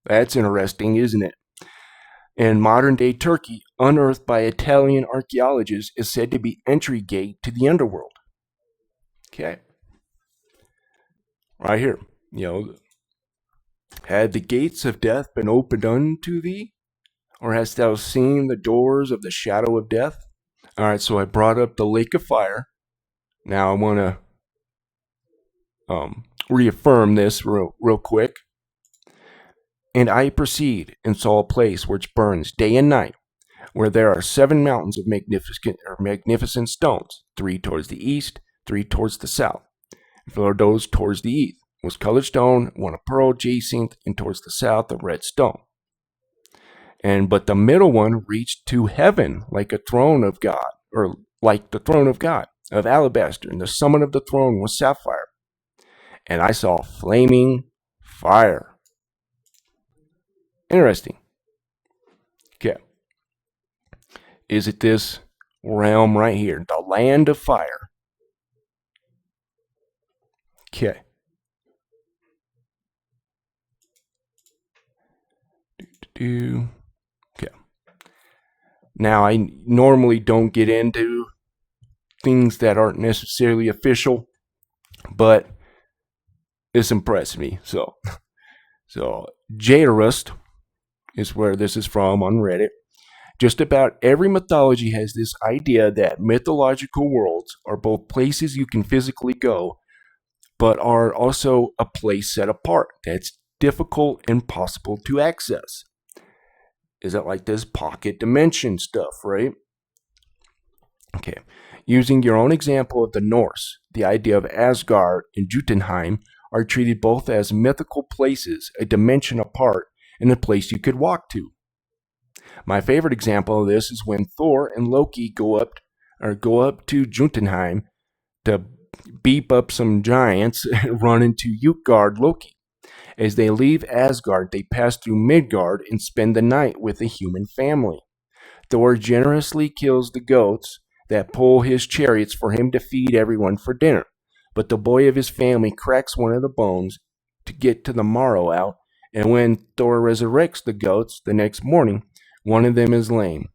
That's interesting, isn't it? In modern day Turkey, unearthed by Italian archaeologists, is said to be entry gate to the underworld. Okay. Right here. Had the gates of death been opened unto thee? Or hast thou seen the doors of the shadow of death? All right, so I brought up the lake of fire. Now I want to reaffirm this real quick. And I proceed and saw a place which burns day and night, where there are 7 mountains of magnificent stones, 3 towards the east, 3 towards the south. And for those towards the east was colored stone, one of pearl, jacinth, and towards the south a red stone. But the middle one reached to heaven like a throne of God, or like the throne of God, of alabaster, and the summit of the throne was sapphire. And I saw flaming fire. Interesting. Okay. Is it this realm right here, the land of fire? Okay. Okay. Now, I normally don't get into things that aren't necessarily official, but this impressed me. So Jairus is where this is from on Reddit. Just about every mythology has this idea that mythological worlds are both places you can physically go, but are also a place set apart that's difficult and possible to access. Is it like this pocket dimension stuff, right? Okay. Using your own example of the Norse, the idea of Asgard and Jotunheim are treated both as mythical places, a dimension apart, and a place you could walk to. My favorite example of this is when Thor and Loki go up to Jotunheim to beep up some giants and run into Utgard Loki. As they leave Asgard, they pass through Midgard and spend the night with a human family. Thor generously kills the goats that pull his chariots for him to feed everyone for dinner, but the boy of his family cracks one of the bones to get to the marrow out, and when Thor resurrects the goats the next morning, one of them is lame.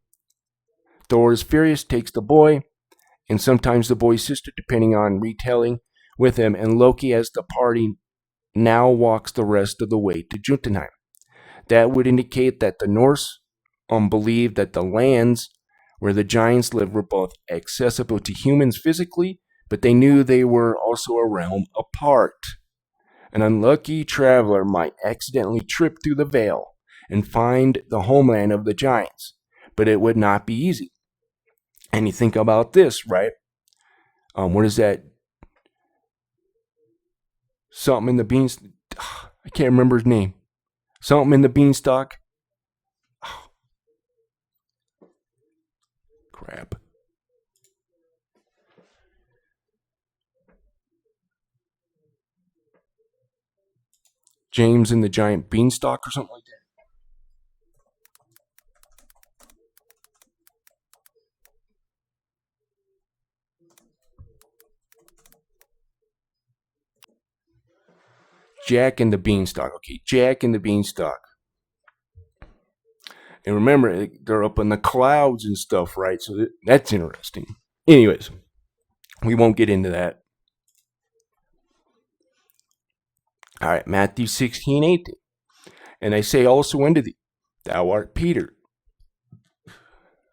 Thor is furious, takes the boy, and sometimes the boy's sister, depending on retelling, with him, and Loki, as the party now walks the rest of the way to Jotunheim. That would indicate that the Norse believed that the lands where the giants lived were both accessible to humans physically, but they knew they were also a realm apart. An unlucky traveler might accidentally trip through the veil and find the homeland of the giants, but it would not be easy. And you think about this, right? What is that? Something in the beans. I can't remember his name. Something in the beanstalk. Oh, crap. James and the Giant Beanstalk or something like that. Jack and the Beanstalk. Okay, Jack and the Beanstalk. And remember, they're up in the clouds and stuff, right? So that's interesting. Anyways, we won't get into that. All right, Matthew 16:18. And I say also unto thee, thou art Peter.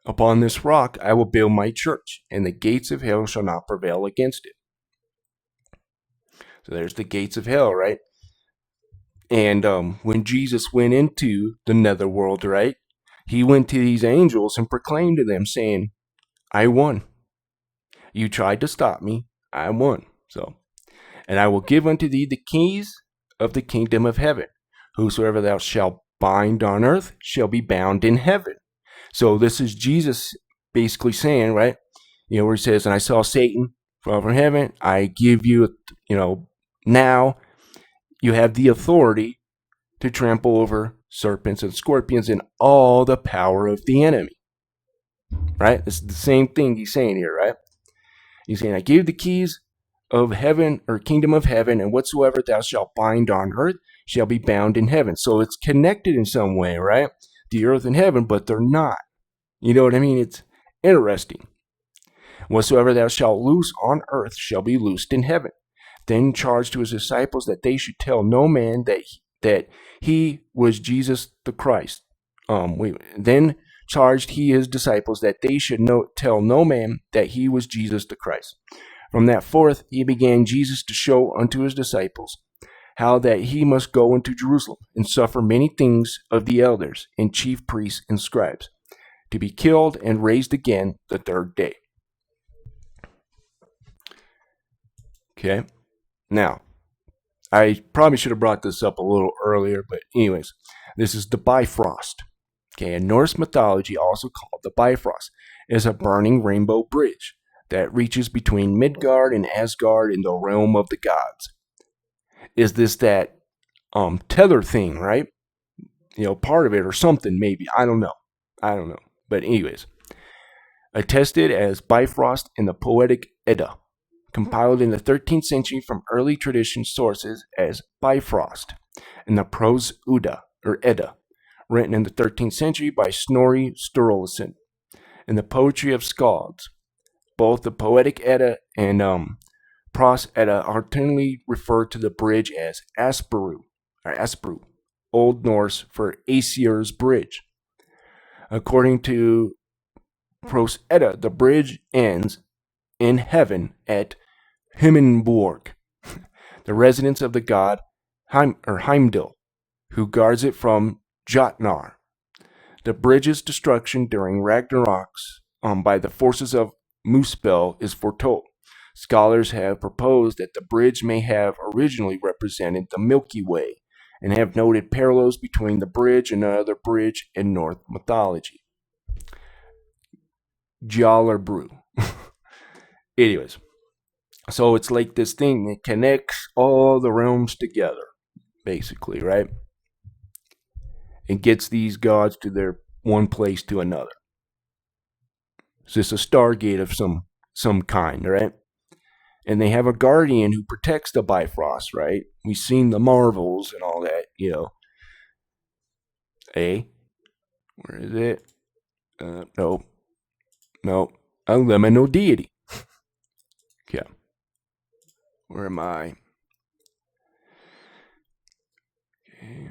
Upon this rock I will build my church, and the gates of hell shall not prevail against it. So there's the gates of hell, right? And when Jesus went into the netherworld, right, he went to these angels and proclaimed to them, saying, I won. You tried to stop me. I won. So, and I will give unto thee the keys of the kingdom of heaven. Whosoever thou shalt bind on earth shall be bound in heaven. So this is Jesus basically saying, right, where he says, and I saw Satan fall from heaven. I give you, now you have the authority to trample over serpents and scorpions and all the power of the enemy. Right? It's the same thing he's saying here, right? He's saying, I give the keys of heaven or kingdom of heaven, and whatsoever thou shalt bind on earth shall be bound in heaven. So it's connected in some way, right? The earth and heaven, but they're not. You know what I mean? It's interesting. Whatsoever thou shalt loose on earth shall be loosed in heaven. Then charged to his disciples that they should tell no man that he was Jesus the Christ. Then charged he his disciples that they should tell no man that he was Jesus the Christ. From that forth he began Jesus to show unto his disciples how that he must go into Jerusalem and suffer many things of the elders and chief priests and scribes, to be killed and raised again the third day. Okay. Now, I probably should have brought this up a little earlier, but anyways, this is the Bifrost. Okay, in Norse mythology, also called the Bifrost, is a burning rainbow bridge that reaches between Midgard and Asgard in the realm of the gods. Is this that tether thing, right? Part of it or something, maybe. I don't know. But anyways, attested as Bifrost in the Poetic Edda, compiled in the 13th century from early tradition sources as Bifrost, and the Prose Edda, written in the 13th century by Snorri Sturluson, and the Poetry of Skalds. Both the Poetic Edda and Prose Edda alternately refer to the bridge as Asperu, Old Norse for Aesir's Bridge. According to Prose Edda, the bridge ends in heaven at Himinborg, the residence of the god Heimdall, who guards it from Jotnar. The bridge's destruction during Ragnarok's by the forces of Muspel is foretold. Scholars have proposed that the bridge may have originally represented the Milky Way, and have noted parallels between the bridge and another bridge in Norse mythology. Brew. Anyways, so it's like this thing that connects all the realms together, basically, right? And gets these gods to their one place to another. It's just a Stargate of some kind, right? And they have a guardian who protects the Bifrost, right? We've seen the Marvels and all that, Where is it? No. A liminal deity. Yeah. Where am I? Okay.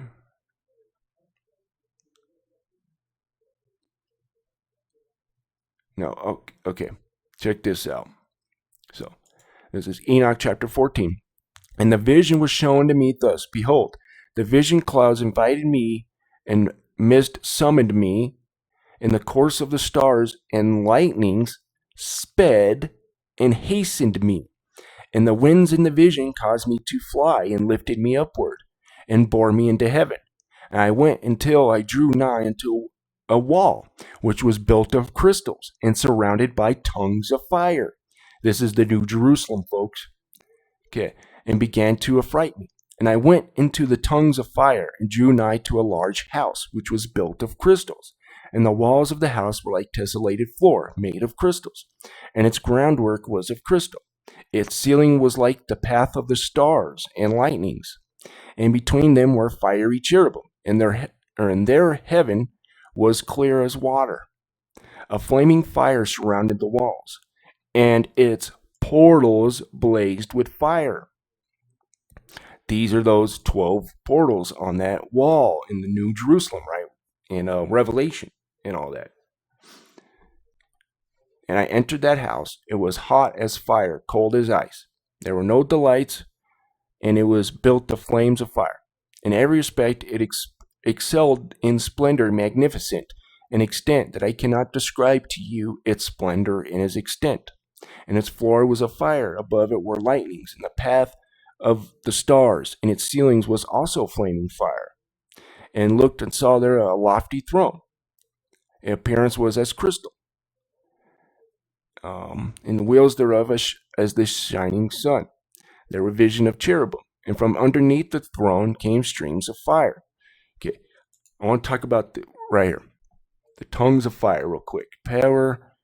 No, okay. Check this out. So, this is Enoch chapter 14. And the vision was shown to me thus. Behold, the vision clouds invited me, and mist summoned me. In the course of the stars and lightnings sped and hastened me. And the winds in the vision caused me to fly and lifted me upward and bore me into heaven. And I went until I drew nigh unto a wall, which was built of crystals and surrounded by tongues of fire. This is the New Jerusalem, folks. Okay, and began to affright me. And I went into the tongues of fire and drew nigh to a large house, which was built of crystals. And the walls of the house were like tessellated floor, made of crystals, and its groundwork was of crystal. Its ceiling was like the path of the stars and lightnings, and between them were fiery cherubim, and their heaven was clear as water. A flaming fire surrounded the walls, and its portals blazed with fire. These are those 12 portals on that wall in the New Jerusalem, right? In Revelation and all that. And I entered that house. It was hot as fire, cold as ice. There were no delights and it was built of flames of fire. In every respect, it excelled in splendor magnificent, an extent that I cannot describe to you its splendor and its extent. And its floor was of fire, above it were lightnings, and the path of the stars, and its ceilings was also flaming fire. And looked and saw there a lofty throne. Its appearance was as crystal, and the wheels thereof as the shining sun. There were vision of cherubim, and from underneath the throne came streams of fire. Okay, I want to talk about right here, the tongues of fire, real quick. Power,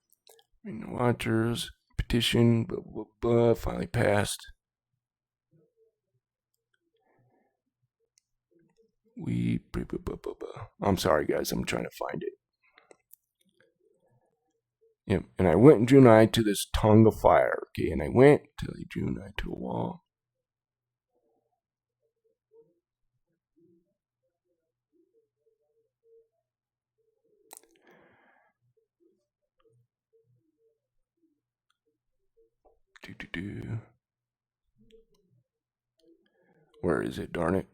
watchers, petition, blah, blah, blah, finally passed. I'm sorry, guys, I'm trying to find it. Yep, and I went and drew nigh to this tongue of fire. Okay, and I went till I drew nigh to a wall. Where is it, darn it?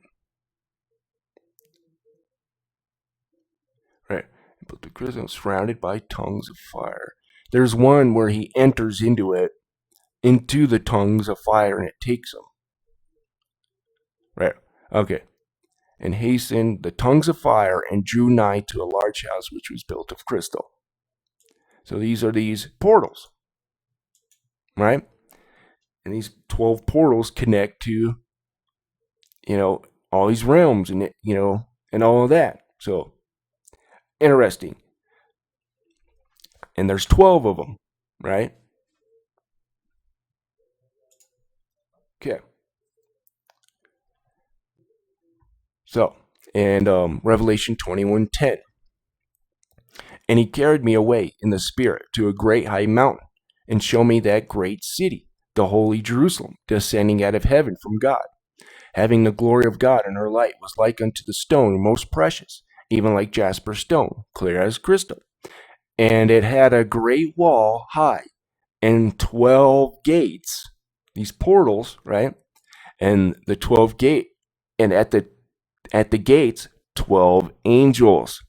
Right. But the crystal surrounded by tongues of fire. There's one where he enters into the tongues of fire, and it takes him. Right. Okay. And hastened the tongues of fire and drew nigh to a large house which was built of crystal. So these are these portals. Right? And these 12 portals connect to, all these realms and, and all of that. So, interesting. And there's 12 of them, right? Okay. So, and Revelation 21:10. And he carried me away in the spirit to a great high mountain, and showed me that great city, the holy Jerusalem, descending out of heaven from God, having the glory of God, and her light was like unto the stone most precious, even like jasper stone, clear as crystal. And it had a great wall high, and 12 gates, these portals, right? And the 12 gate, and at the gates, 12 angels.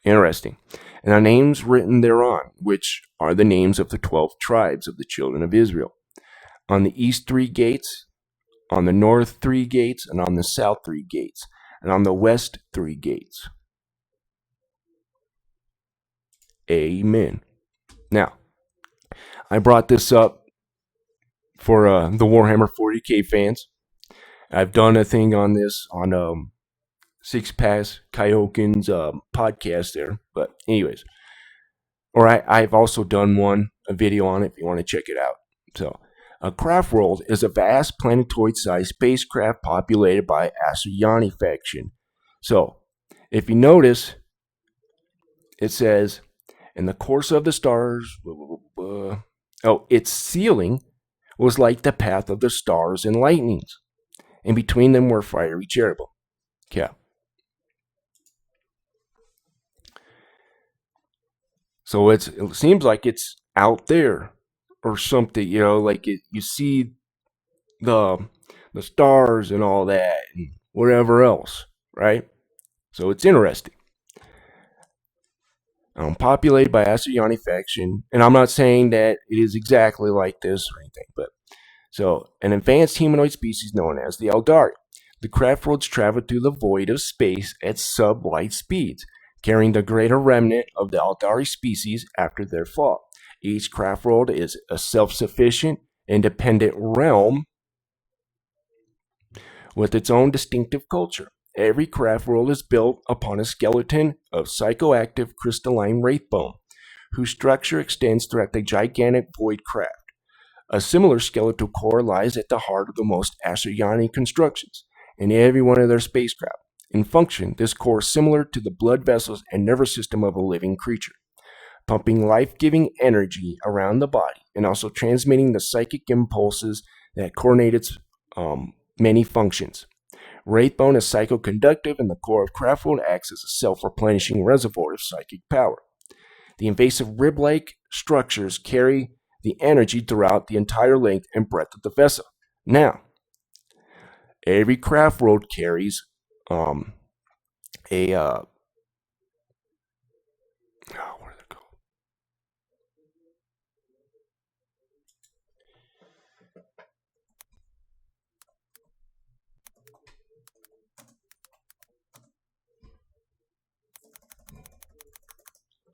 Interesting. And the names written thereon, which are the names of the 12 tribes of the children of Israel. On the east 3 gates, on the north 3 gates, and on the south 3 gates, and on the west 3 gates. Amen. Now, I brought this up for the Warhammer 40K fans. I've done a thing on this on Six Pass Kyokin's podcast there. But anyways, I've also done a video on it if you want to check it out. So, a craft world is a vast planetoid-sized spacecraft populated by Asuryani faction. So, if you notice, it says, in the course of the stars, its ceiling was like the path of the stars and lightnings, and between them were fiery cherubim. Okay. So it seems like it's out there or something, like you see the stars and all that and whatever else, right? So it's interesting. Populated by Asuryani faction, and I'm not saying that it is exactly like this or anything, but so an advanced humanoid species known as the Eldari. The craft worlds travel through the void of space at sub-light speeds, carrying the greater remnant of the Eldari species after their fall. Each craft world is a self-sufficient, independent realm with its own distinctive culture. Every craft world is built upon a skeleton of psychoactive crystalline wraith bone, whose structure extends throughout the gigantic void craft. A similar skeletal core lies at the heart of the most Asuryani constructions in every one of their spacecraft. In function, this core is similar to the blood vessels and nervous system of a living creature, pumping life-giving energy around the body and also transmitting the psychic impulses that coordinate its many functions. Wraithbone is psychoconductive, and the core of Craftworld acts as a self-replenishing reservoir of psychic power. The invasive rib-like structures carry the energy throughout the entire length and breadth of the vessel. Now, every craft world carries a what are they called?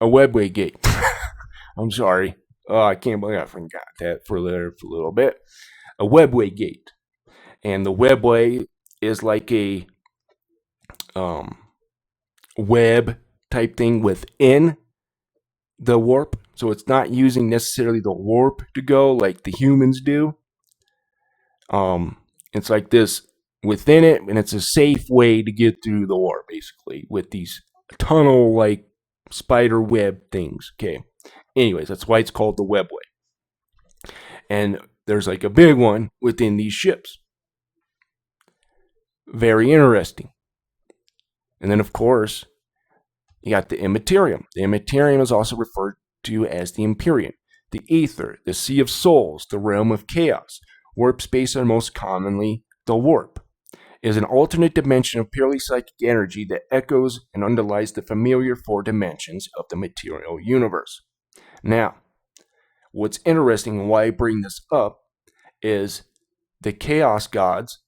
A webway gate. I'm sorry. Oh, I can't believe I forgot that for a little bit. A webway gate, and the webway is like a um, web type thing within the warp. So it's not using necessarily the warp to go like the humans do. It's like this within it, and it's a safe way to get through the warp, basically, with these tunnel like spider web things. Okay. Anyways, that's why it's called the webway. And there's like a big one within these ships. Very interesting. And then, of course, you got the immaterium. The immaterium is also referred to as the Empyrean, the ether, the sea of souls, the realm of chaos. Warp space, are most commonly the warp, is an alternate dimension of purely psychic energy that echoes and underlies the familiar four dimensions of the material universe. Now, what's interesting and why I bring this up is the chaos gods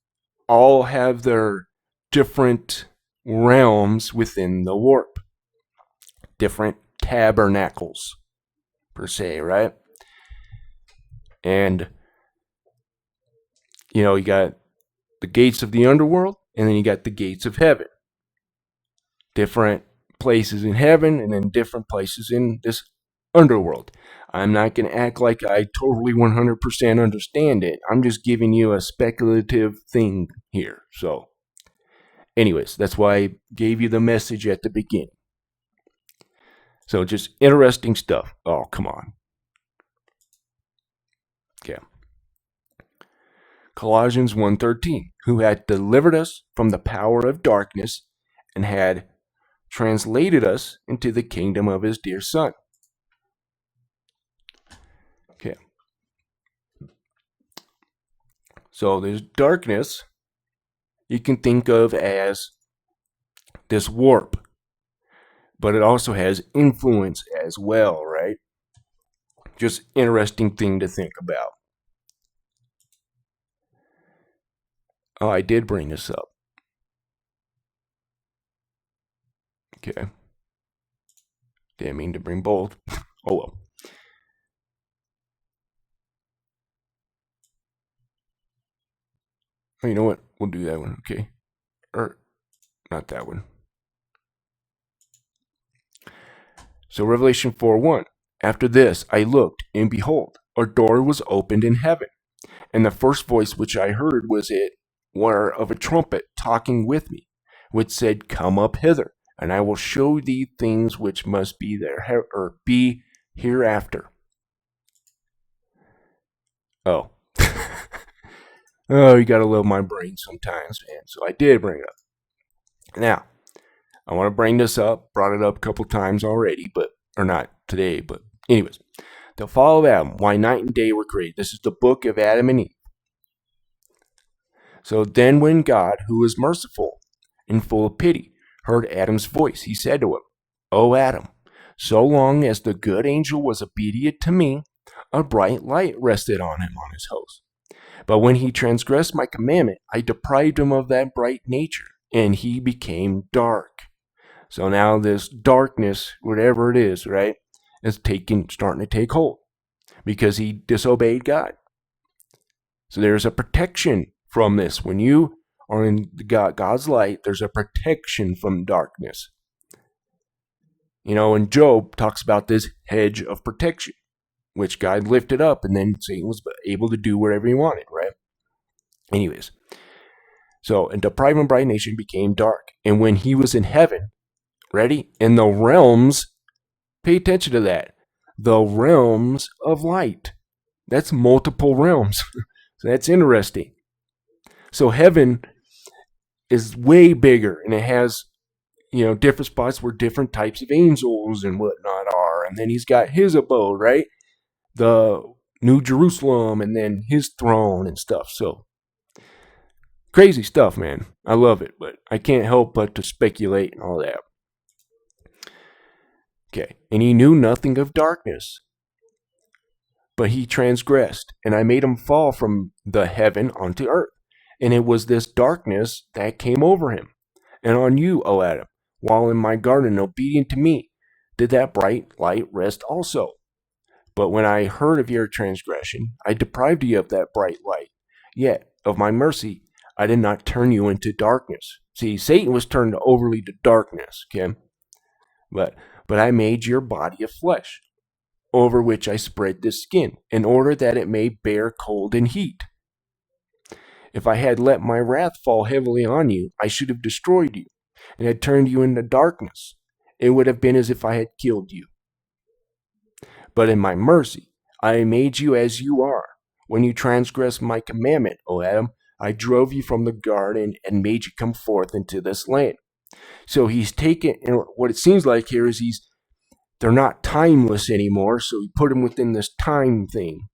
all have their different realms within the warp, different tabernacles, per se, right? And, you got the gates of the underworld, and then you got the gates of heaven. Different places in heaven, and then different places in this underworld. I'm not going to act like I totally 100% understand it. I'm just giving you a speculative thing here. So, anyways, that's why I gave you the message at the beginning. So, just interesting stuff. Oh, come on. Okay. Colossians 1:13, who had delivered us from the power of darkness and had translated us into the kingdom of his dear Son. Okay. So there's darkness you can think of as this warp, but it also has influence as well, right? Just interesting thing to think about. Oh, I did bring this up. Okay. Didn't mean to bring both. Oh well. Oh, you know what? We'll do that one, okay? Or not that one. So Revelation 4:1. After this I looked, and behold, a door was opened in heaven. And the first voice which I heard was it were of a trumpet talking with me, which said, Come up hither, and I will show thee things which must be there or be hereafter. Oh. Oh, you gotta love my brain sometimes, man. So I did bring it up. Now, I want to bring this up. Brought it up a couple times already, or not today, but anyways. The fall of Adam, why night and day were created. This is the book of Adam and Eve. So then when God, who is merciful and full of pity, heard Adam's voice, he said to him, O Adam, so long as the good angel was obedient to me, a bright light rested on him on his host. But when he transgressed my commandment, I deprived him of that bright nature, and he became dark. So now this darkness, whatever it is, right, is starting to take hold because he disobeyed God. So there's a protection from this. When you are in God's light, there's a protection from darkness. And Job talks about this hedge of protection, which God lifted up, and then Satan was able to do whatever he wanted, right? Anyways, so, and deprived and bright nation became dark. And when he was in heaven, ready? In the realms, pay attention to that. The realms of light. That's multiple realms. So that's interesting. So heaven is way bigger, and it has, different spots where different types of angels and whatnot are. And then he's got his abode, right? The New Jerusalem, and then his throne and stuff. So Crazy stuff, man. I love it, but I can't help but to speculate and all that. Okay. And he knew nothing of darkness, but he transgressed, and I made him fall from the heaven onto earth. And it was this darkness that came over him. And on you, O Adam, while in my garden obedient to me, did that bright light rest also. But when I heard of your transgression, I deprived you of that bright light. Yet, of my mercy, I did not turn you into darkness. See, Satan was turned overly to darkness, okay? But I made your body of flesh, over which I spread this skin, in order that it may bear cold and heat. If I had let my wrath fall heavily on you, I should have destroyed you, and had turned you into darkness. It would have been as if I had killed you. But in my mercy, I made you as you are. When you transgressed my commandment, O Adam, I drove you from the garden and made you come forth into this land. So he's taken, and what it seems like here is they're not timeless anymore, so he put them within this time thing.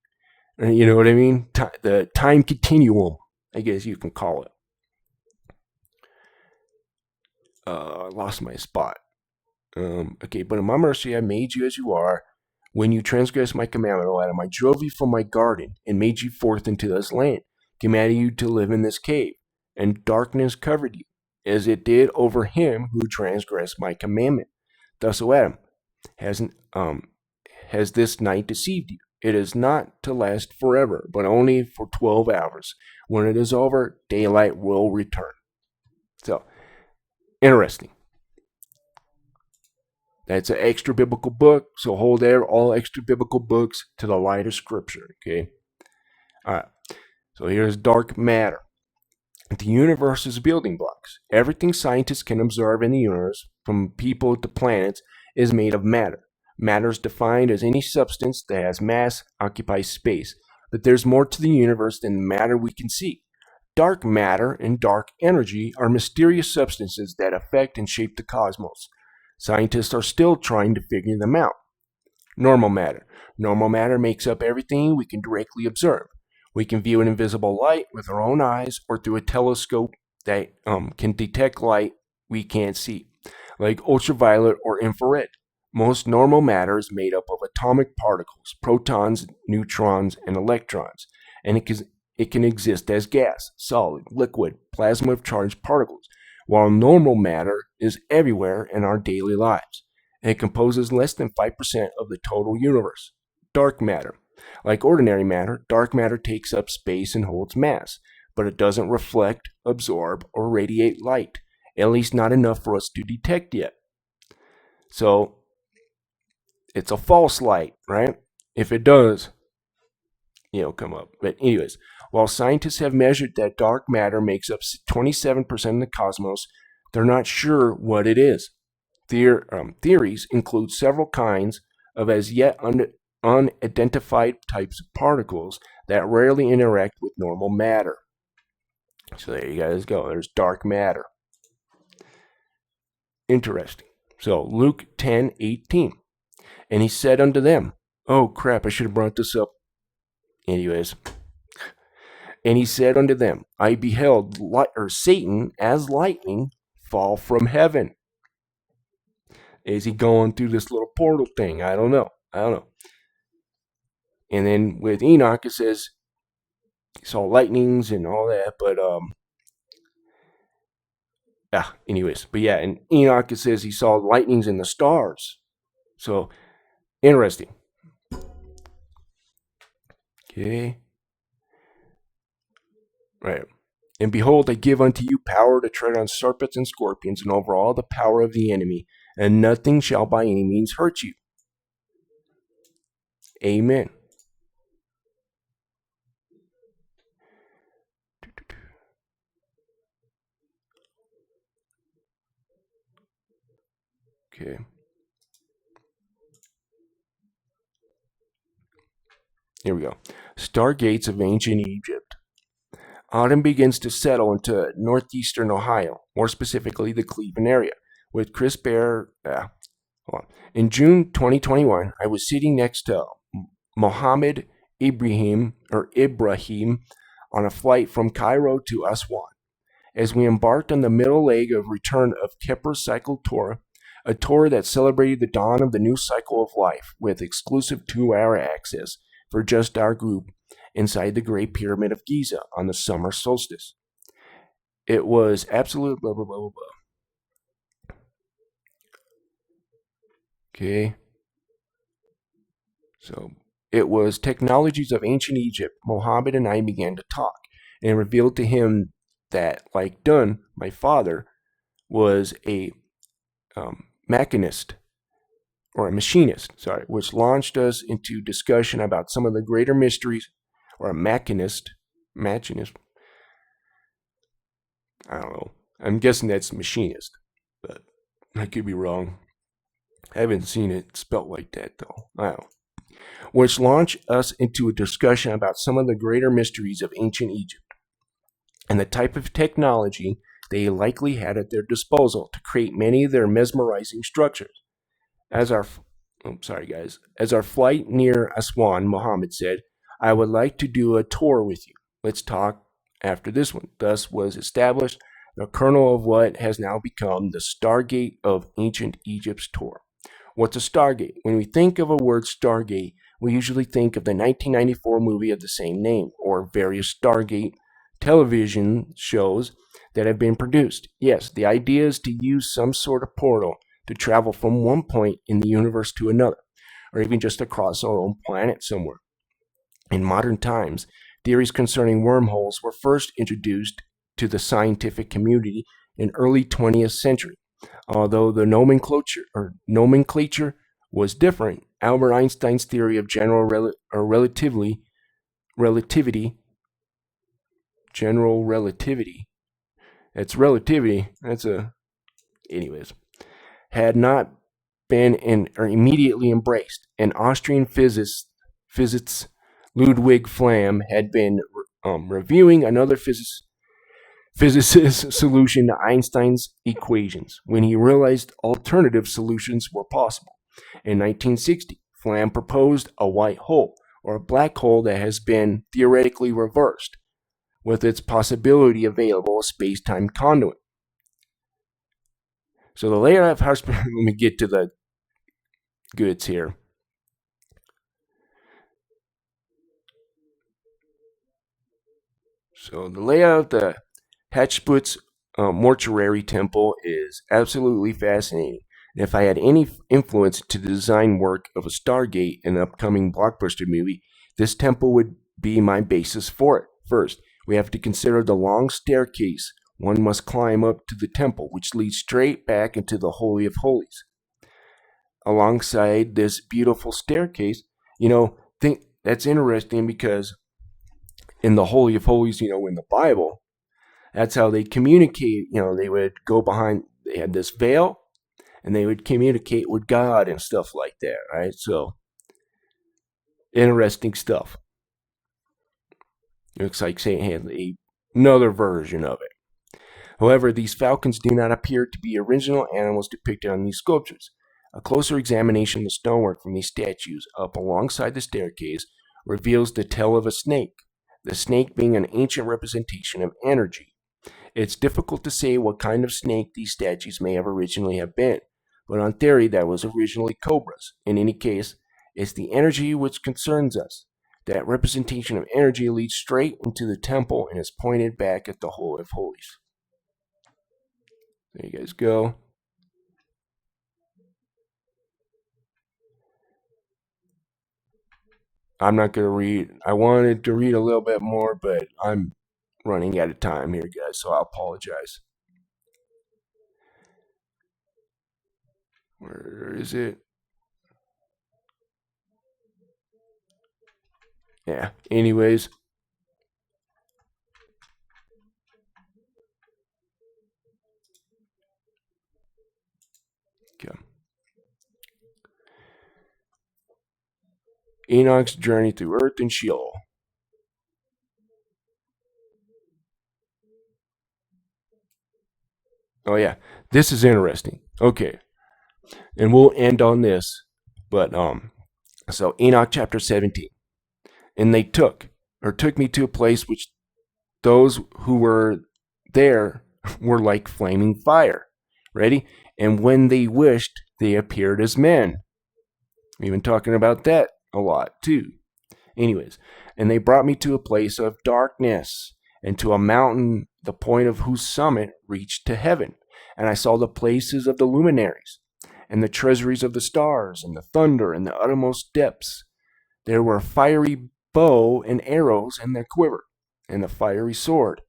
You know what I mean? The time continuum, I guess you can call it. I lost my spot. Okay, but in my mercy I made you as you are. When you transgressed my commandment, O Adam, I drove you from my garden and made you forth into this land, commanded you to live in this cave, and darkness covered you, as it did over him who transgressed my commandment. Thus, O Adam, has this night deceived you? It is not to last forever, but only for 12 hours. When it is over, daylight will return. So, interesting. That's an extra biblical book, so hold there all extra biblical books to the light of Scripture, okay? All right, so here's dark matter. The universe is building blocks. Everything scientists can observe in the universe, from people to planets, is made of matter. Matter is defined as any substance that has mass, occupies space. But there's more to the universe than matter we can see. Dark matter and dark energy are mysterious substances that affect and shape the cosmos. Scientists are still trying to figure them out. Normal matter. Normal matter makes up everything we can directly observe. We can view an invisible light with our own eyes or through a telescope that can detect light we can't see, like ultraviolet or infrared. Most normal matter is made up of atomic particles, protons, neutrons, and electrons, and it can exist as gas, solid, liquid, plasma of charged particles, while normal matter is everywhere in our daily lives. It composes less than 5% of the total universe. Dark matter. Like ordinary matter, dark matter takes up space and holds mass, but it doesn't reflect, absorb, or radiate light, at least not enough for us to detect yet. So, it's a false light, right? If it does, come up. But anyways, while scientists have measured that dark matter makes up 27% of the cosmos, they're not sure what it is. Theories include several kinds of as yet unidentified types of particles that rarely interact with normal matter. So there you guys go. There's dark matter. Interesting. So Luke 10:18. And he said unto them, oh crap, I should have brought this up. Anyways. And he said unto them, I beheld Satan as lightning fall from heaven. Is he going through this little portal thing? I don't know. And then with Enoch, it says he saw lightnings and all that, but anyways. But yeah, in Enoch, it says he saw lightnings in the stars. So, interesting. Okay. Right. And behold, I give unto you power to tread on serpents and scorpions and over all the power of the enemy, and nothing shall by any means hurt you. Amen. Okay. Here we go. Stargates of ancient Egypt. Autumn begins to settle into northeastern Ohio, more specifically the Cleveland area, with crisp air. In June 2021, I was sitting next to Mohammed Ibrahim on a flight from Cairo to Aswan. as we embarked on the middle leg of return of Kepler's cycle tour, a tour that celebrated the dawn of the new cycle of life with exclusive 2-hour access for just our group inside the Great Pyramid of Giza on the summer solstice. It was absolute blah, blah, blah, blah, blah. Okay. So it was technologies of ancient Egypt. Mohammed and I began to talk and revealed to him that, like Dun, my father, was a machinist, or a machinist, sorry, which launched us into discussion about some of the greater mysteries, or a machinist, I don't know. I'm guessing that's machinist, but I could be wrong. I haven't seen it spelt like that, though. I don't know. Which launched us into a discussion about some of the greater mysteries of ancient Egypt and the type of technology they likely had at their disposal to create many of their mesmerizing structures. As our flight near Aswan, Mohammed said, "I would like to do a tour with you. Let's talk after this one." Thus was established the kernel of what has now become the Stargate of ancient Egypt's tour. What's a Stargate? When we think of a word Stargate, we usually think of the 1994 movie of the same name, or various Stargate television shows that have been produced. Yes, the idea is to use some sort of portal to travel from one point in the universe to another, or even just across our own planet somewhere. In modern times, theories concerning wormholes were first introduced to the scientific community in early 20th century. Although the nomenclature was different, Albert Einstein's theory of general relativity, anyways, had not been immediately embraced. An Austrian physicist Ludwig Flamm had been reviewing another physicist's solution to Einstein's equations when he realized alternative solutions were possible. In 1960, Flamm proposed a white hole, or a black hole that has been theoretically reversed, with its possibility available a space-time conduit. So the layout of house, let me get to the goods here. So the layout of the Hatshepsut's mortuary temple is absolutely fascinating. And if I had any influence to the design work of a Stargate, an upcoming blockbuster movie, this temple would be my basis for it. First, we have to consider the long staircase one must climb up to the temple, which leads straight back into the Holy of Holies. Alongside this beautiful staircase, think that's interesting because in the Holy of Holies, in the Bible, that's how they communicate. They would go behind, they had this veil, and they would communicate with God and stuff like that, right? So, interesting stuff. It looks like Saint had another version of it. However, these falcons do not appear to be original animals depicted on these sculptures. A closer examination of the stonework from these statues up alongside the staircase reveals the tail of a snake, the snake being an ancient representation of energy. It's difficult to say what kind of snake these statues may have originally have been, but on theory that was originally cobras. In any case, it's the energy which concerns us. That representation of energy leads straight into the temple and is pointed back at the Holy of Holies. There you guys go. I'm not going to read. I wanted to read a little bit more, but I'm running out of time here, guys, so I apologize. Where is it? Yeah, anyways. Okay. Enoch's journey through Earth and Sheol. Oh yeah, this is interesting. Okay, and we'll end on this. But so Enoch chapter 17, and they took me to a place which those who were there were like flaming fire. Ready? And when they wished, they appeared as men. We've been talking about that a lot too. Anyways, and they brought me to a place of darkness and to a mountain, the point of whose summit reached to heaven. And I saw the places of the luminaries and the treasuries of the stars and the thunder and the uttermost depths. There were fiery bow and arrows in their quiver, and the fiery sword,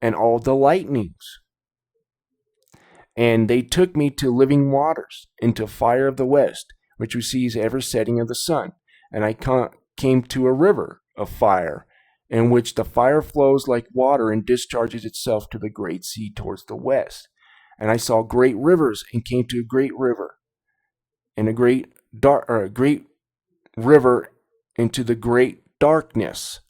and all the lightnings. And they took me to living waters, into fire of the west, which receives every setting of the sun. And I came to a river of fire, in which the fire flows like water and discharges itself to the great sea towards the west. And I saw great rivers, and came to a great river, and a great river into the great darkness,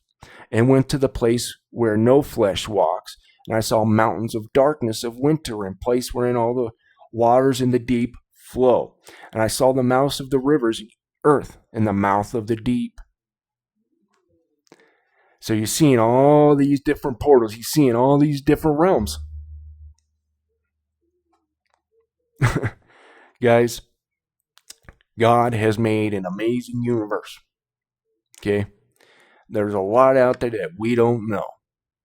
and went to the place where no flesh walks. And I saw mountains of darkness of winter, and place wherein all the waters in the deep flow. And I saw the mouths of the rivers, earth, and the mouth of the deep. So you're seeing all these different portals. You're seeing all these different realms. Guys, God has made an amazing universe. Okay? There's a lot out there that we don't know.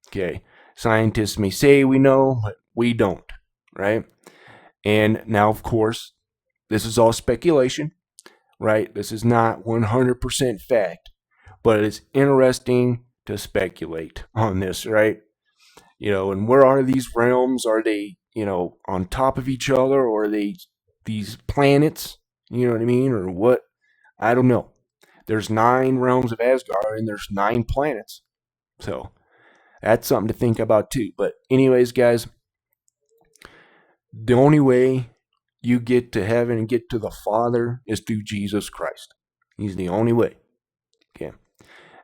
Okay? Scientists may say we know, but we don't. Right? And now, of course, this is all speculation. Right? This is not 100% fact. But it's interesting to speculate on this, right? And where are these realms? Are they, on top of each other, or are they these planets? You know what I mean? Or what? I don't know. There's 9 realms of Asgard, and there's 9 planets. So that's something to think about too. But anyways, guys, the only way you get to heaven and get to the Father is through Jesus Christ. He's the only way. Okay.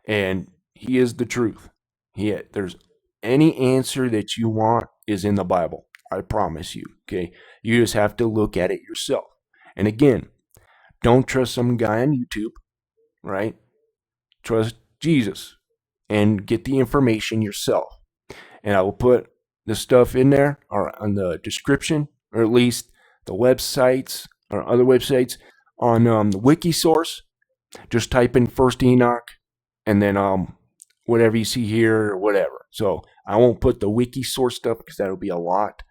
And he is the truth. There's any answer that you want is in the Bible. I promise you. Okay. You just have to look at it yourself. And again, don't trust some guy on YouTube, right? Trust Jesus and get the information yourself. And I will put the stuff in there or on the description, or at least the websites or other websites on the wiki source. Just type in First Enoch, and then whatever you see here or whatever. So I won't put the wiki source stuff because that'll be a lot.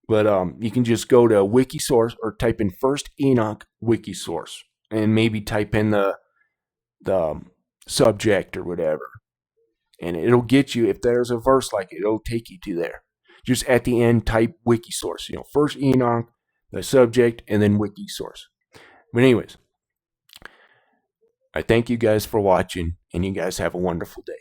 But you can just go to wiki source or type in First Enoch wiki source, and maybe type in the subject or whatever, and it'll get you. If there's a verse like it, it'll take you to there. Just at the end, type wiki source. First Enoch, the subject, and then wiki source. But anyways, I thank you guys for watching, and you guys have a wonderful day.